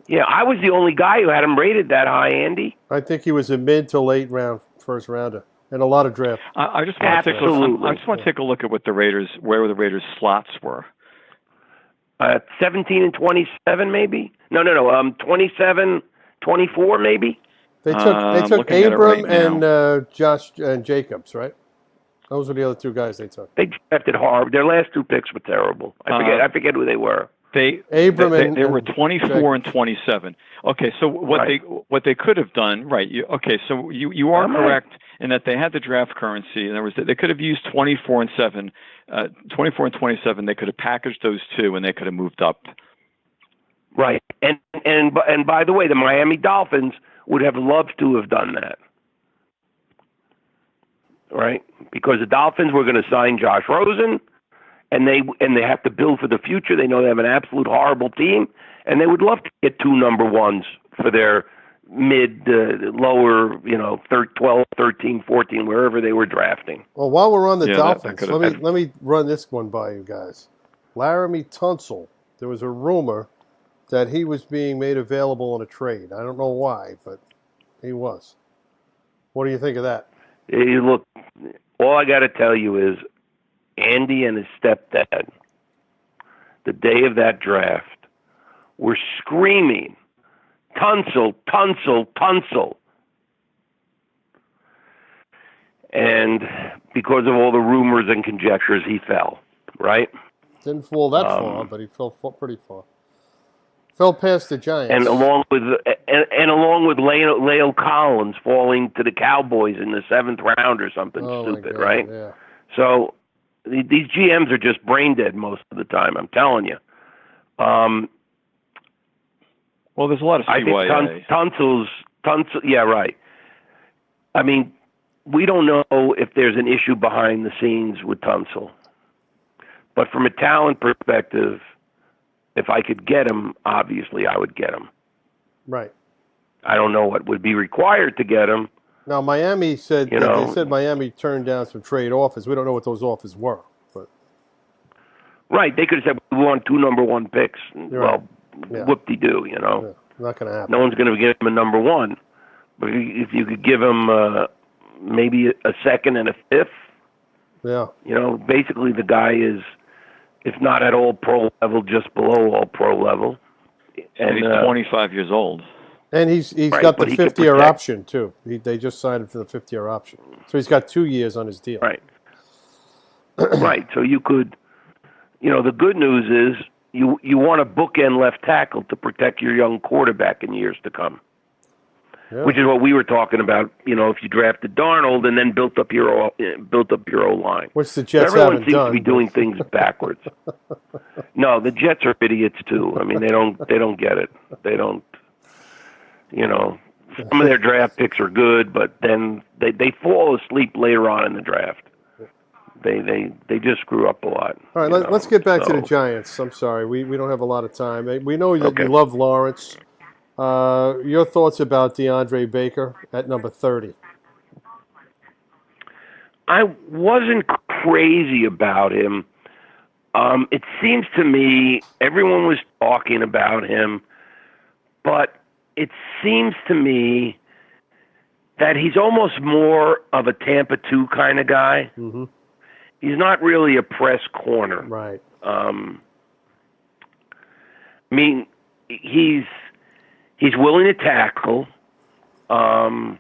Yeah, I was the only guy who had him rated that high, Andy. I think he was a mid to late first rounder in a lot of drafts. I just want to take a look at what where the Raiders' slots were. 17 and 27, maybe? No, 27, 24, maybe? They took Abram and Josh and Jacobs, right? Those were the other 2 guys they took. They drafted hard. Their last 2 picks were terrible. I forget who they were. They were 24 and 27. Okay, so what they could have done, right? So you are correct in that they had the draft currency. In other words, they could have used 24 and 7, 24 and 27. They could have packaged those two, and they could have moved up. Right, and by the way, the Miami Dolphins would have loved to have done that. Right, because the Dolphins were going to sign Josh Rosen. And they have to build for the future. They know they have an absolute horrible team, and they would love to get 2 number ones for their lower, 12, 13, 14, wherever they were drafting. Well, while we're on the Dolphins, let me run this one by you guys. Laramie Tunsil. There was a rumor that he was being made available in a trade. I don't know why, but he was. What do you think of that? Hey, look, all I got to tell you is, Andy and his stepdad, the day of that draft, were screaming, Tunsil, Tunsil, Tunsil. And because of all the rumors and conjectures, he fell, right? Didn't fall that far, but he fell pretty far. Fell past the Giants. And along with Leo Collins falling to the Cowboys in the 7th round or something stupid, right? Yeah. So these GMs are just brain dead most of the time. I'm telling you. Well, there's a lot of CYA. I think Tunsil. Yeah, right. I mean, we don't know if there's an issue behind the scenes with Tunsil, but from a talent perspective, if I could get him, obviously I would get him. Right. I don't know what would be required to get him. Now, Miami said they said Miami turned down some trade offers. We don't know what those offers were. But right, they could have said we want 2 number 1 picks. Well, whoop-de-doo, Yeah, not going to happen. No one's going to give him a number 1. But if you could give him maybe a 2nd and a 5th, basically the guy is, if not at all pro level, just below all pro level. And he's 25 years old. And he's got the 5th-year option, too. They just signed him for the 5th-year option. So he's got 2 years on his deal. Right. Right. So you could, the good news is you want a bookend left tackle to protect your young quarterback in years to come, which is what we were talking about, if you drafted Darnold and then built up your O-line. Which the Jets haven't done. Everyone seems to be doing things backwards. No, the Jets are idiots, too. I mean, they don't get it. They don't. Some of their draft picks are good, but then they fall asleep later on in the draft. They just screw up a lot. All right, let's get back to the Giants. I'm sorry, we don't have a lot of time. We know that you love Lawrence. Your thoughts about DeAndre Baker at number 30? I wasn't crazy about him. It seems to me everyone was talking about him, but it seems to me that he's almost more of a Tampa 2 kind of guy. Mm-hmm. He's not really a press corner. Right. I mean, he's willing to tackle, but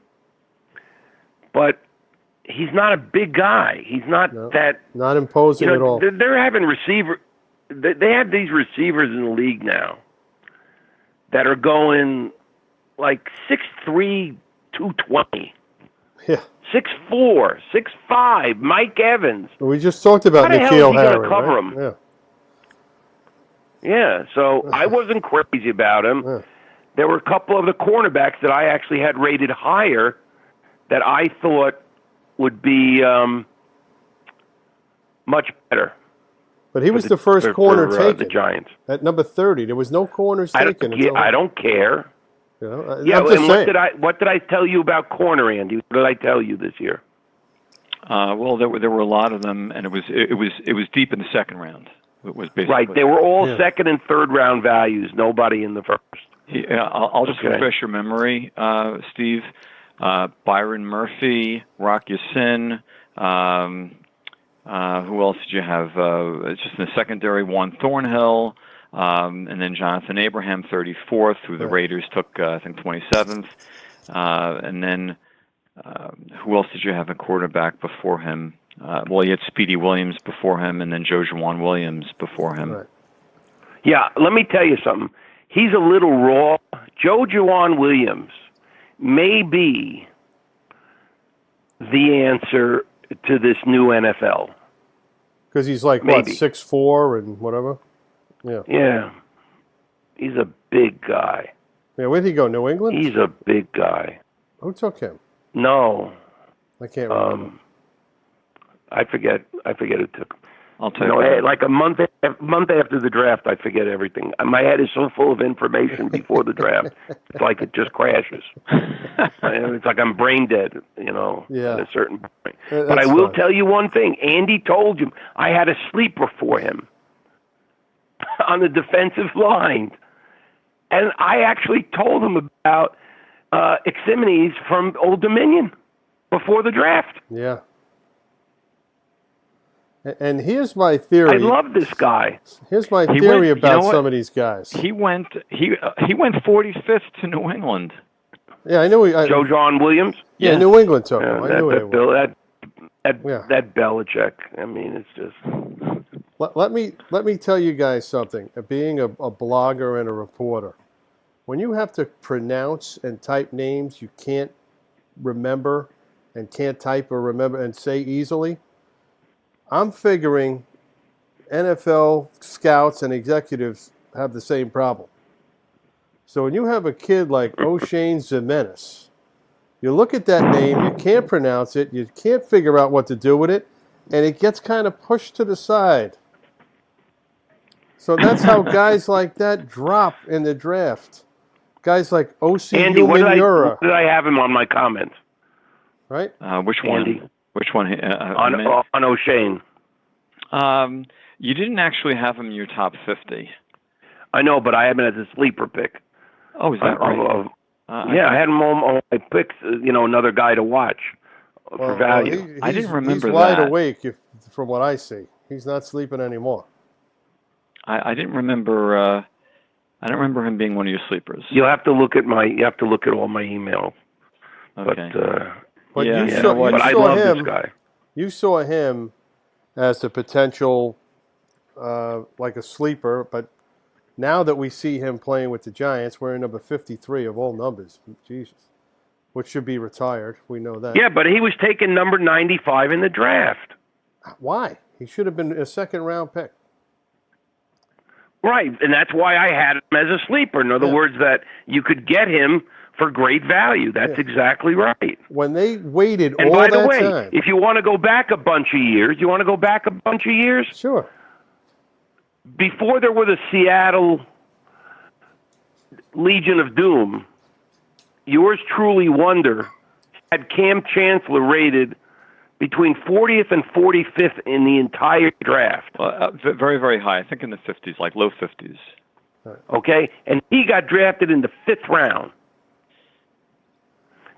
he's not a big guy. He's not not imposing at all. They're having they have these receivers in the league now that are going like 6'3", 220. Yeah. 6'4", 6'5", Mike Evans. We just talked about N'Keal Harry. Cover him? Yeah. Yeah, so I wasn't crazy about him. Yeah. There were a couple of the cornerbacks that I actually had rated higher that I thought would be much better. But he was the first corner taken. The Giants. At number 30. There was no corners taken. I don't care. I'm just saying. What did I tell you about corner, Andy? What did I tell you this year? Well, there were a lot of them, and it was deep in the 2nd round. It was basically right. They were all 2nd and 3rd round values. Nobody in the 1st. I'll just refresh your memory, Steve. Byron Murphy, Rock Ya-Sin. Who else did you have? Just in the secondary, Juan Thornhill. And then Jonathan Abraham, 34th, who the Raiders took, I think, 27th. And then who else did you have in quarterback before him? Well, you had Speedy Williams before him, and then Joe Juwan Williams before him. Right. Yeah, let me tell you something. He's a little raw. Juwan Williams may be the answer to this new NFL. Because he's like, maybe. What, 6'4" and whatever? Yeah. Yeah. He's a big guy. Yeah, where'd he go, New England? He's a big guy. Who took him? No. I can't remember. I forget who took him. I'll tell you. Like a month after the draft, I forget everything. My head is so full of information before the draft. It's like it just crashes. It's like I'm brain dead, Yeah. at a certain point. But I will tell you one thing. Andy told you I had a sleeper for him on the defensive line. And I actually told him about Ximenes from Old Dominion before the draft. Yeah. And here's my theory. I love this guy. Here's my theory about some of these guys. He went 45th to New England. Yeah, I knew. John Williams. Yeah, New England took him. I knew that Belichick. I mean, it's just. Let me tell you guys something. Being a blogger and a reporter, when you have to pronounce and type names you can't remember and can't type or remember and say easily, I'm figuring NFL scouts and executives have the same problem. So when you have a kid like O'Shane Ximenes, you look at that name, you can't pronounce it, you can't figure out what to do with it, and it gets kind of pushed to the side. So that's how guys like that drop in the draft. Guys like O.C. Andy, Umenyiora. did I have him on my comments? Right? Which one? Andy. Which one? On O'Shane. You didn't actually have him in your top 50. I know, but I have him as a sleeper pick. Oh, is that right? I had him on my picks. Another guy to watch for value. I didn't remember he's wide awake, from what I see. He's not sleeping anymore. I didn't remember. I don't remember him being one of your sleepers. You have to look at all my emails. Okay. But I love this guy. You saw him as a potential, like a sleeper, but now that we see him playing with the Giants, we're in number 53 of all numbers. Jesus. Which should be retired. We know that. Yeah, but he was taken number 95 in the draft. Why? He should have been a second-round pick. Right, and that's why I had him as a sleeper. In other words, that you could get him for great value. That's exactly right. When they waited and all by that the way, time. If you want to go back a bunch of years, Sure. Before there were the Seattle Legion of Doom, yours truly Wonder had Cam Chancellor rated between 40th and 45th in the entire draft. Very, very high. I think in the 50s, like low 50s. Okay? And he got drafted in the 5th round.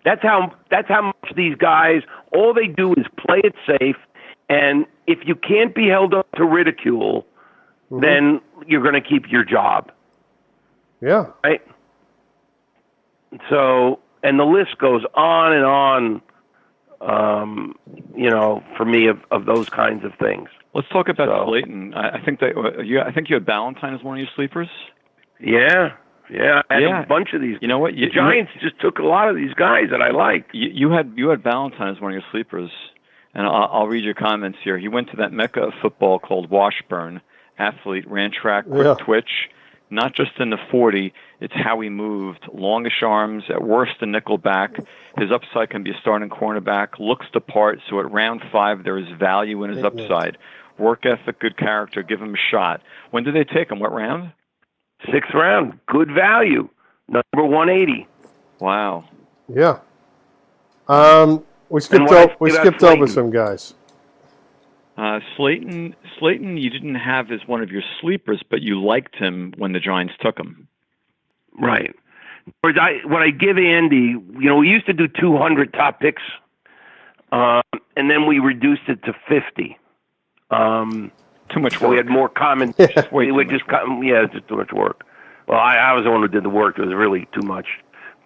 That's how much these guys, all they do is play it safe, and if you can't be held up to ridicule, then you're going to keep your job. Yeah. Right? So, and the list goes on and on, for me of those kinds of things. Let's talk about Slayton. I think you had Ballantyne as one of your sleepers. Yeah. I had a bunch of these. You know what? The Giants just took a lot of these guys that I liked. You had Ballantyne as one of your sleepers, and I'll read your comments here. He went to that mecca of football called Washburn. Athlete, ran track, quick twitch. Not just in the 40, it's how he moved. Longish arms, at worst a nickel back. His upside can be a starting cornerback. Looks the part, so at round 5 there is value in his upside. Work ethic, good character, give him a shot. When did they take him? What round? 6th round. Good value. Number 180. Wow. Yeah. We skipped over some guys. Slayton, you didn't have as one of your sleepers, but you liked him when the Giants took him. Right. What I give Andy, we used to do 200 top picks, and then we reduced it to 50. Too much work. We had more common. It's just too much work. Well, I was the one who did the work. It was really too much.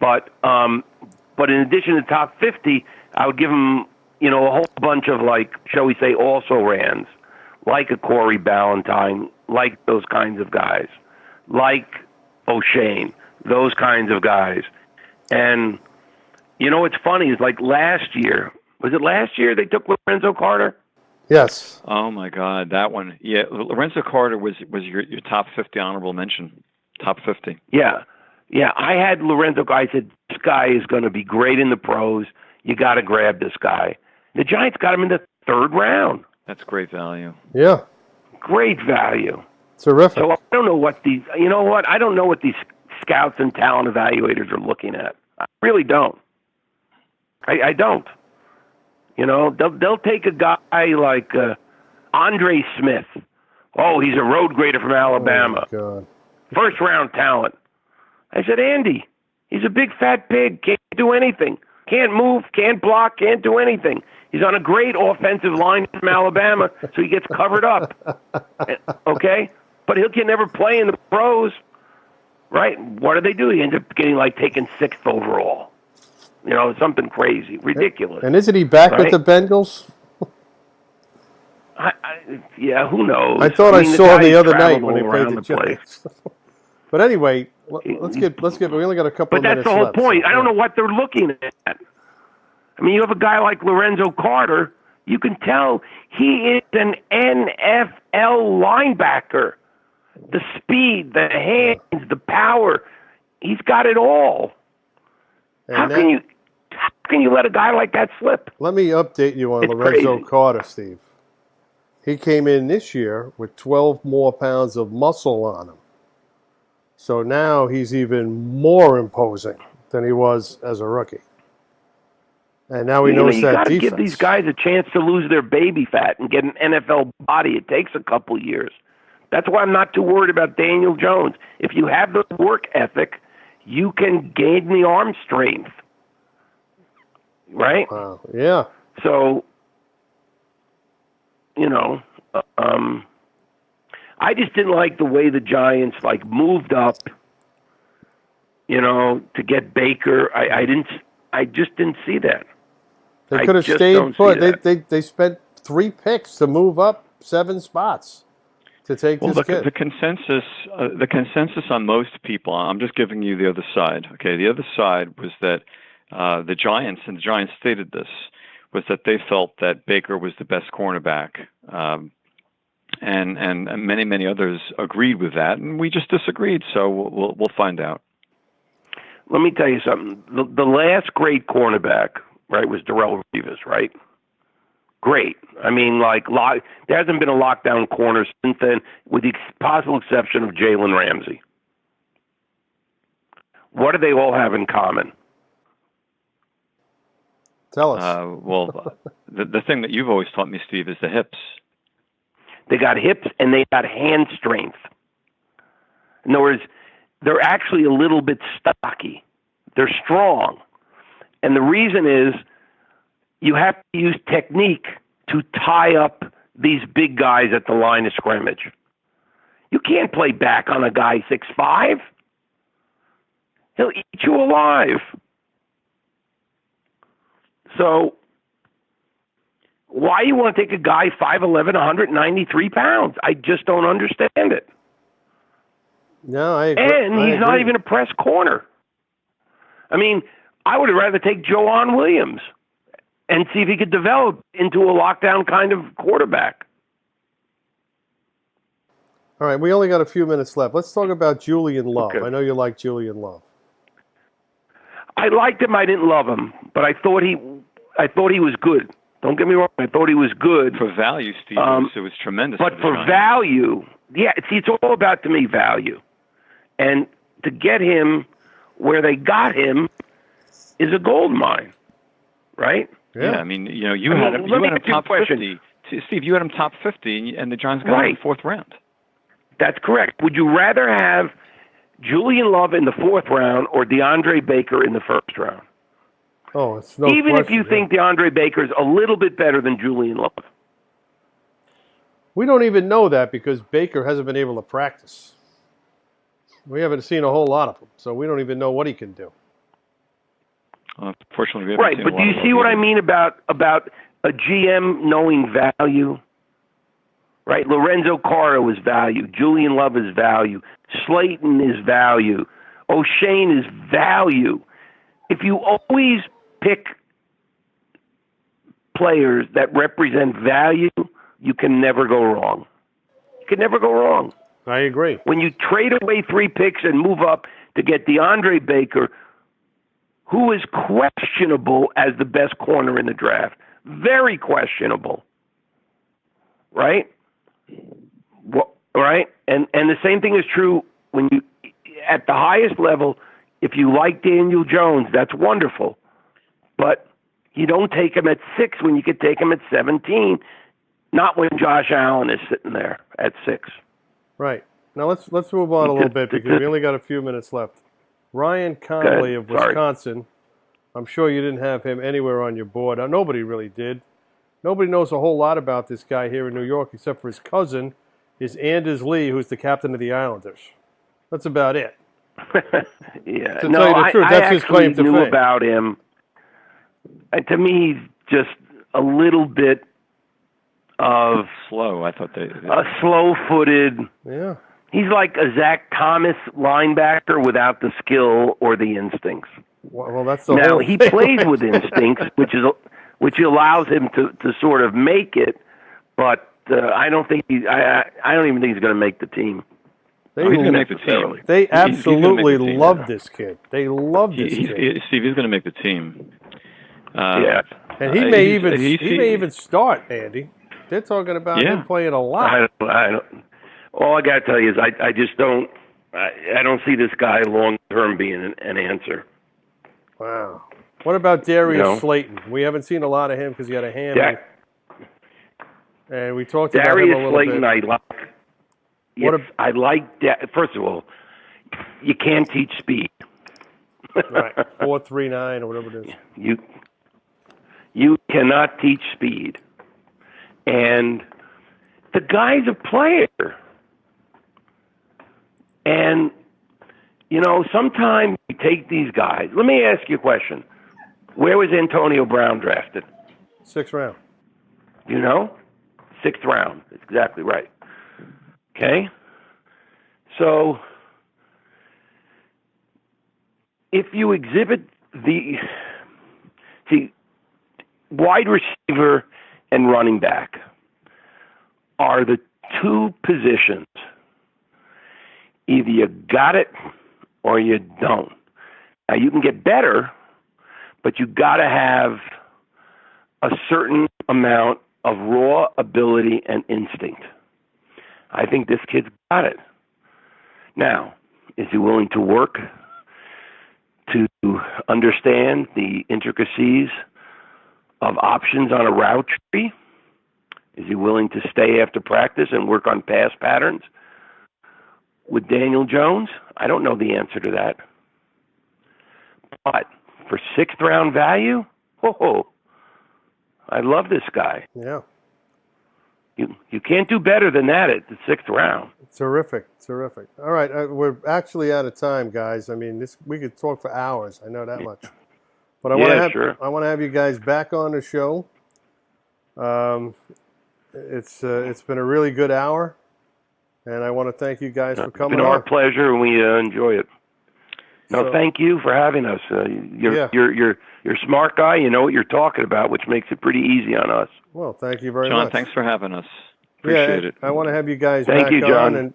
But in addition to top 50, I would give him, a whole bunch of, like, shall we say, also-rans, like a Corey Ballantyne, like those kinds of guys. like O'Shane, those kinds of guys. And, what's funny is like last year, was it last year they took Lorenzo Carter? Yes. Oh, my God, that one. Yeah, Lorenzo Carter was your top 50 honorable mention, top 50. Yeah. Yeah, I had Lorenzo. I said, this guy is going to be great in the pros. You got to grab this guy. The Giants got him in the 3rd round. That's great value. Yeah. Great value. Terrific. So I don't know what these, I don't know what these scouts and talent evaluators are looking at. I really don't. I don't. They'll take a guy like Andre Smith. Oh, he's a road grader from Alabama. Oh, God. 1st round talent. I said, Andy, he's a big fat pig. Can't do anything. Can't move, can't block, can't do anything. He's on a great offensive line from Alabama, so he gets covered up. Okay? But he can never play in the pros, right? What do? He ends up getting taken 6th overall. Something crazy, ridiculous. And isn't he back with the Bengals? Yeah, who knows? I thought I saw him the other night when he played the Giants. But anyway, let's get. We only got a couple of minutes left. But that's the whole point. I don't know what they're looking at. I mean, you have a guy like Lorenzo Carter. You can tell he is an NFL linebacker. The speed, the hands, the power. He's got it all. How can you let a guy like that slip? Let me update you on Lorenzo Carter, Steve. He came in this year with 12 more pounds of muscle on him. So now he's even more imposing than he was as a rookie. And now he knows that defense. You got to give these guys a chance to lose their baby fat and get an NFL body. It takes a couple years. That's why I'm not too worried about Daniel Jones. If you have the work ethic, you can gain the arm strength. Right? Wow. Yeah. So, I just didn't like the way the Giants moved up, to get Baker. I just didn't see that. They could have stayed put. They spent 3 picks to move up 7 spots to take this kid. The consensus on most people, I'm just giving you the other side. Okay, the other side was that the Giants, and the Giants stated this, was that they felt that Baker was the best cornerback. And many, many others agreed with that, and we just disagreed, so we'll find out. Let me tell you something. The last great cornerback, right, was Darrelle Revis, right? Great. I mean, there hasn't been a lockdown corner since then, with the possible exception of Jalen Ramsey. What do they all have in common? Tell us. The thing that you've always taught me, Steve, is the hips. They got hips and they got hand strength. In other words, they're actually a little bit stocky. They're strong. And the reason is you have to use technique to tie up these big guys at the line of scrimmage. You can't play back on a guy 6'5". He'll eat you alive. So why you want to take a guy 5'11", 193 pounds? I just don't understand it. No, I agree. And he's not even a press corner. I mean, I would rather take Joanne Williams and see if he could develop into a lockdown kind of quarterback. All right, we only got a few minutes left. Let's talk about Julian Love. Okay. I know you like Julian Love. I liked him. I didn't love him, but I thought he was good. Don't get me wrong. I thought he was good. For value, Steve, it was tremendous. But for value, yeah, it's all about, to me, value. And to get him where they got him is a gold mine, right? Yeah, I mean, you had him top 50. Steve, you had him top 50, and the Giants got him in the 4th round. That's correct. Would you rather have Julian Love in the 4th round or DeAndre Baker in the 1st round? Oh, it's no Even question, if you think DeAndre Baker's a little bit better than Julian Love. We don't even know that because Baker hasn't been able to practice. We haven't seen a whole lot of him, so we don't even know what he can do. Fortunately, we haven't seen but do you see what I mean about a GM knowing value? right? Lorenzo Caro is value. Julian Love is value. Slayton is value. O'Shane is value. If you always pick players that represent value, you can never go wrong. You can never go wrong. I agree. When you trade away 3 picks and move up to get DeAndre Baker, who is questionable as the best corner in the draft, very questionable, right? Right? And the same thing is true when you, at the highest level, if you like Daniel Jones, that's wonderful. But you don't take him at 6 when you could take him at 17, not when Josh Allen is sitting there at 6. Right. Now let's move on a little bit because we only got a few minutes left. Ryan Connolly of Wisconsin. I'm sure you didn't have him anywhere on your board. Nobody really did. Nobody knows a whole lot about this guy here in New York except for his cousin, is Anders Lee, who's the captain of the Islanders. That's about it. Yeah. To tell you the truth, that's his claim to fame. I knew about him. To me, he's just a little bit of slow. I thought a slow-footed. Yeah. He's like a Zach Thomas linebacker without the skill or the instincts. Well, that's the now whole he thing. plays with instincts, which allows him to sort of make it. But I don't think I don't even think he's going to make the team. He's going to make the team. They absolutely love this kid. They love this kid. Steve, he's going to make the team. Yeah, and he may even start, Andy. They're talking about him playing a lot. I don't. All I got to tell you is I just don't. I don't see this guy long term being an answer. Wow. What about Darius Slayton? We haven't seen a lot of him because he had a hammy. And we talked about him a little Slayton, bit. I like. First of all, you can't teach speed. Right, 4.39 or whatever it is. You cannot teach speed, and the guy's a player. And sometimes you take these guys. Let me ask you a question: where was Antonio Brown drafted? 6th round. 6th round. That's exactly right. Okay? So, if you exhibit wide receiver and running back are the 2 positions. Either you got it or you don't. Now, you can get better, but you got to have a certain amount of raw ability and instinct. I think this kid's got it. Now, is he willing to work to understand the intricacies of options on a route tree? Is he willing to stay after practice and work on pass patterns with Daniel Jones? I don't know the answer to that. But for 6th round value, I love this guy. Yeah. You can't do better than that at the 6th round. Terrific. All right, we're actually out of time, guys. I mean, we could talk for hours. I know that much. But I want to have you guys back on the show. It's been a really good hour, and I want to thank you guys for coming on. It's been our pleasure, and we enjoy it. No, thank you for having us. You're a smart guy. You know what you're talking about, which makes it pretty easy on us. Well, thank you very much. John, thanks for having us. Appreciate it. I want to have you guys back on. Thank you, John. And,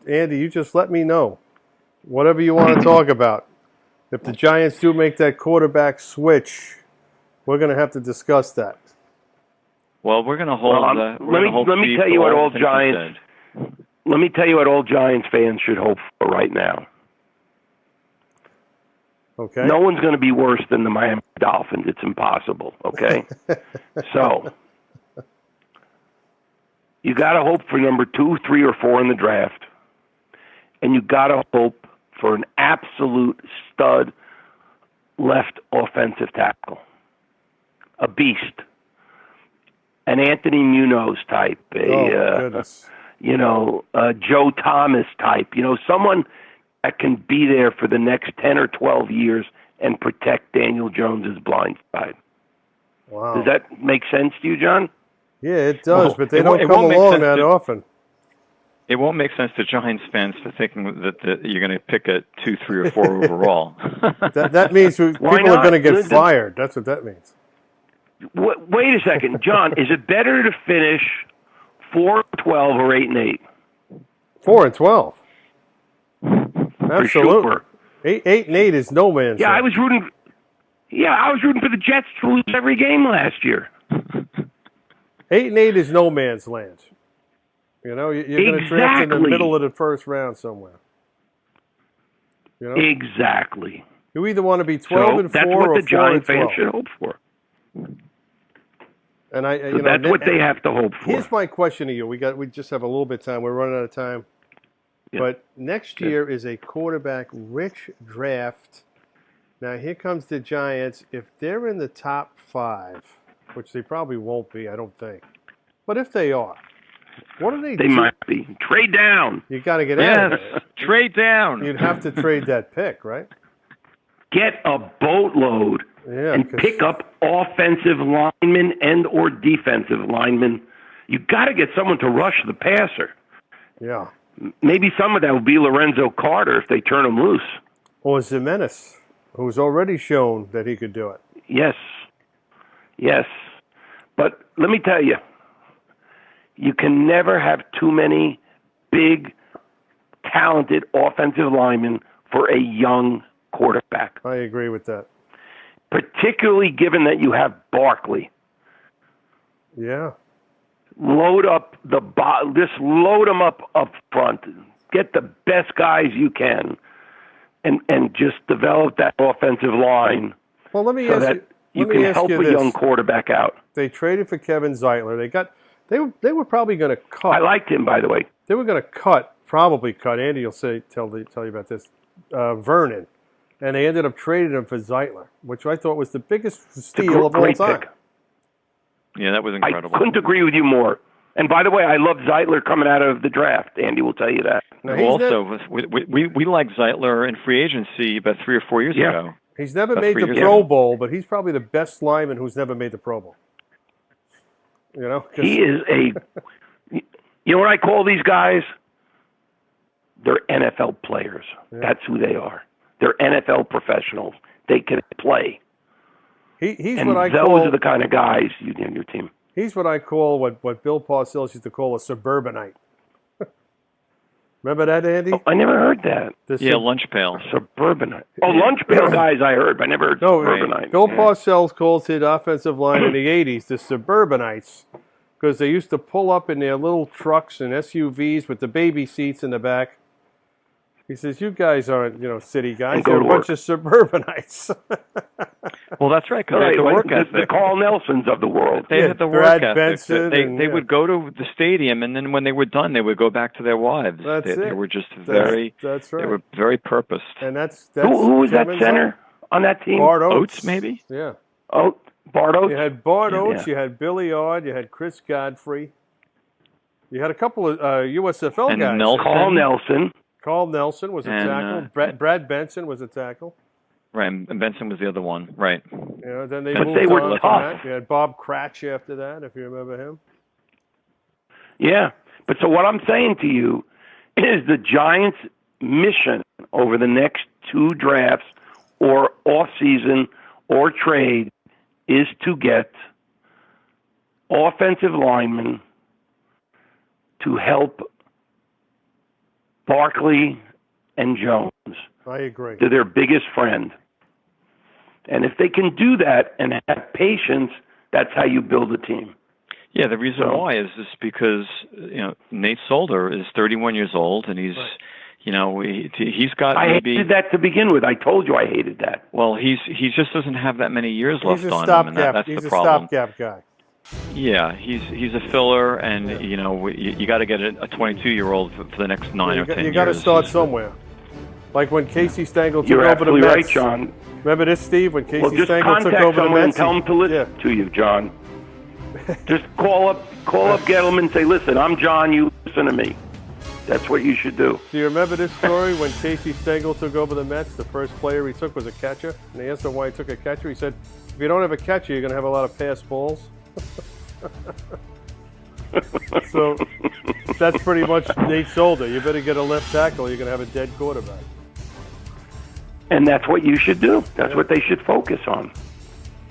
Andy, you just let me know whatever you want to talk about. If the Giants do make that quarterback switch, we're going to have to discuss that. Well, we're going to hold. Let me tell you what all Giants. Let me tell you what all Giants fans should hope for right now. Okay. No one's going to be worse than the Miami Dolphins. It's impossible. Okay. So you got to hope for number 2, 3, or 4 in the draft, and you got to hope for an absolute stud left offensive tackle, a beast, an Anthony Munoz type, a Joe Thomas type, someone that can be there for the next 10 or 12 years and protect Daniel Jones's blind side. Wow. Does that make sense to you, John? Yeah, it does, but they don't come along that often. It won't make sense to Giants fans for thinking that you're going to pick a 2, 3, or 4 overall. that means people are going to get fired. That's what that means. Wait a second, John. Is it better to finish 4-12 or 8-8? 4-12. Absolutely. Sure. 8-8 is no man's. Yeah, I was rooting for the Jets to lose every game last year. 8-8 is no man's land. You know, you're going to draft in the middle of the first round somewhere. You know? Exactly. You either want to be 12-4 or 4-12. That's what the Giant fans should hope for. And that's what they have to hope for. Here's my question to you. We just have a little bit of time. We're running out of time. Yeah. But next year is a quarterback-rich draft. Now, here comes the Giants. If they're in the top 5, which they probably won't be, I don't think. But if they are, what do they do? They might be. Trade down. You got to get out of there. Trade down. You'd have to trade that pick, right? Get a boatload and pick up offensive linemen and or defensive linemen. You got to get someone to rush the passer. Yeah. Maybe some of that will be Lorenzo Carter if they turn him loose. Or Zimenez, who's already shown that he could do it. Yes. But let me tell you, you can never have too many big, talented offensive linemen for a young quarterback. I agree with that. Particularly given that you have Barkley. Yeah. Load up just load them up front. Get the best guys you can, and just develop that offensive line. Well, let me ask you can help a young quarterback out. They traded for Kevin Zeitler. They were probably going to cut. I liked him, by the way. They were going to probably cut. Andy will tell you about this. Vernon, and they ended up trading him for Zeitler, which I thought was the biggest steal of all time. Pick. Yeah, that was incredible. I couldn't agree with you more. And by the way, I love Zeitler coming out of the draft. Andy will tell you that. Now, we liked Zeitler in free agency about 3 or 4 years ago. He's never made the Pro Bowl, but he's probably the best lineman who's never made the Pro Bowl. You know, he is you know what I call these guys? They're NFL players. Yeah. That's who they are. They're NFL professionals. They can play. Those are the kind of guys you need on your team. He's what I call what Bill Parcells used to call a suburbanite. Remember that, Andy? Oh, I never heard that. Lunch pail. Suburbanite. Oh, lunch pail guys I heard, but I never heard suburbanite. Bill Parcells calls his offensive line in the 80s the suburbanites because they used to pull up in their little trucks and SUVs with the baby seats in the back. He says, you guys aren't, city guys. You're a bunch of suburbanites. Well, that's right. Because they had the work ethic. The Carl Nelsons of the world. They had the work ethic. They would go to the stadium, and then when they were done, they would go back to their wives. They were just That's right. They were very purposed. And that's who was that center on that team? Bart Oates, maybe? Yeah. Oh, Bart Oates? You had Bart Oates, you had Billy Ard, you had Chris Godfrey. You had a couple of USFL and guys. Carl Nelson was a tackle. Brad Benson was a tackle. Right, and Benson was the other one. Right. Then they moved were on tough. from that. You had Bob Cratch after that, if you remember him. Yeah, but so what I'm saying to you is the Giants' mission over the next 2 drafts or off-season or trade is to get offensive linemen to help Barkley and Jones. I agree. They're their biggest friend. And if they can do that and have patience, that's how you build a team. Yeah, the reason why is because Nate Solder is 31 years old, and he's he's got. I hated that to begin with. I told you I hated that. Well, he just doesn't have that many years left on him, and that's the problem. He's a stopgap guy. Yeah, he's a filler, and you got to get a 22-year-old for the next 9 or 10 years. You got to start somewhere. Like when Casey Stengel took You're over the Mets. You're absolutely right, John. Remember this, Steve? When Casey Stengel took over the Mets. Just contact someone and tell them to listen to you, John. Just call up Gettleman and say, listen, I'm John, you listen to me. That's what you should do. Do you remember this story when Casey Stengel took over the Mets? The first player he took was a catcher. And they asked him why he took a catcher. He said, if you don't have a catcher, you're going to have a lot of pass balls. So that's pretty much Nate's shoulder. You better get a left tackle. You're going to have a dead quarterback. And that's what you should do. That's what they should focus on.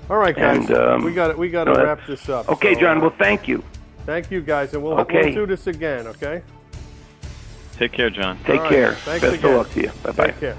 All right, guys. And, we got to wrap this up. Okay, so, John. Well, thank you. Thank you, guys, and we'll do this again. Okay. Take care, John. Take care. Best of luck to you. Bye-bye. Take care.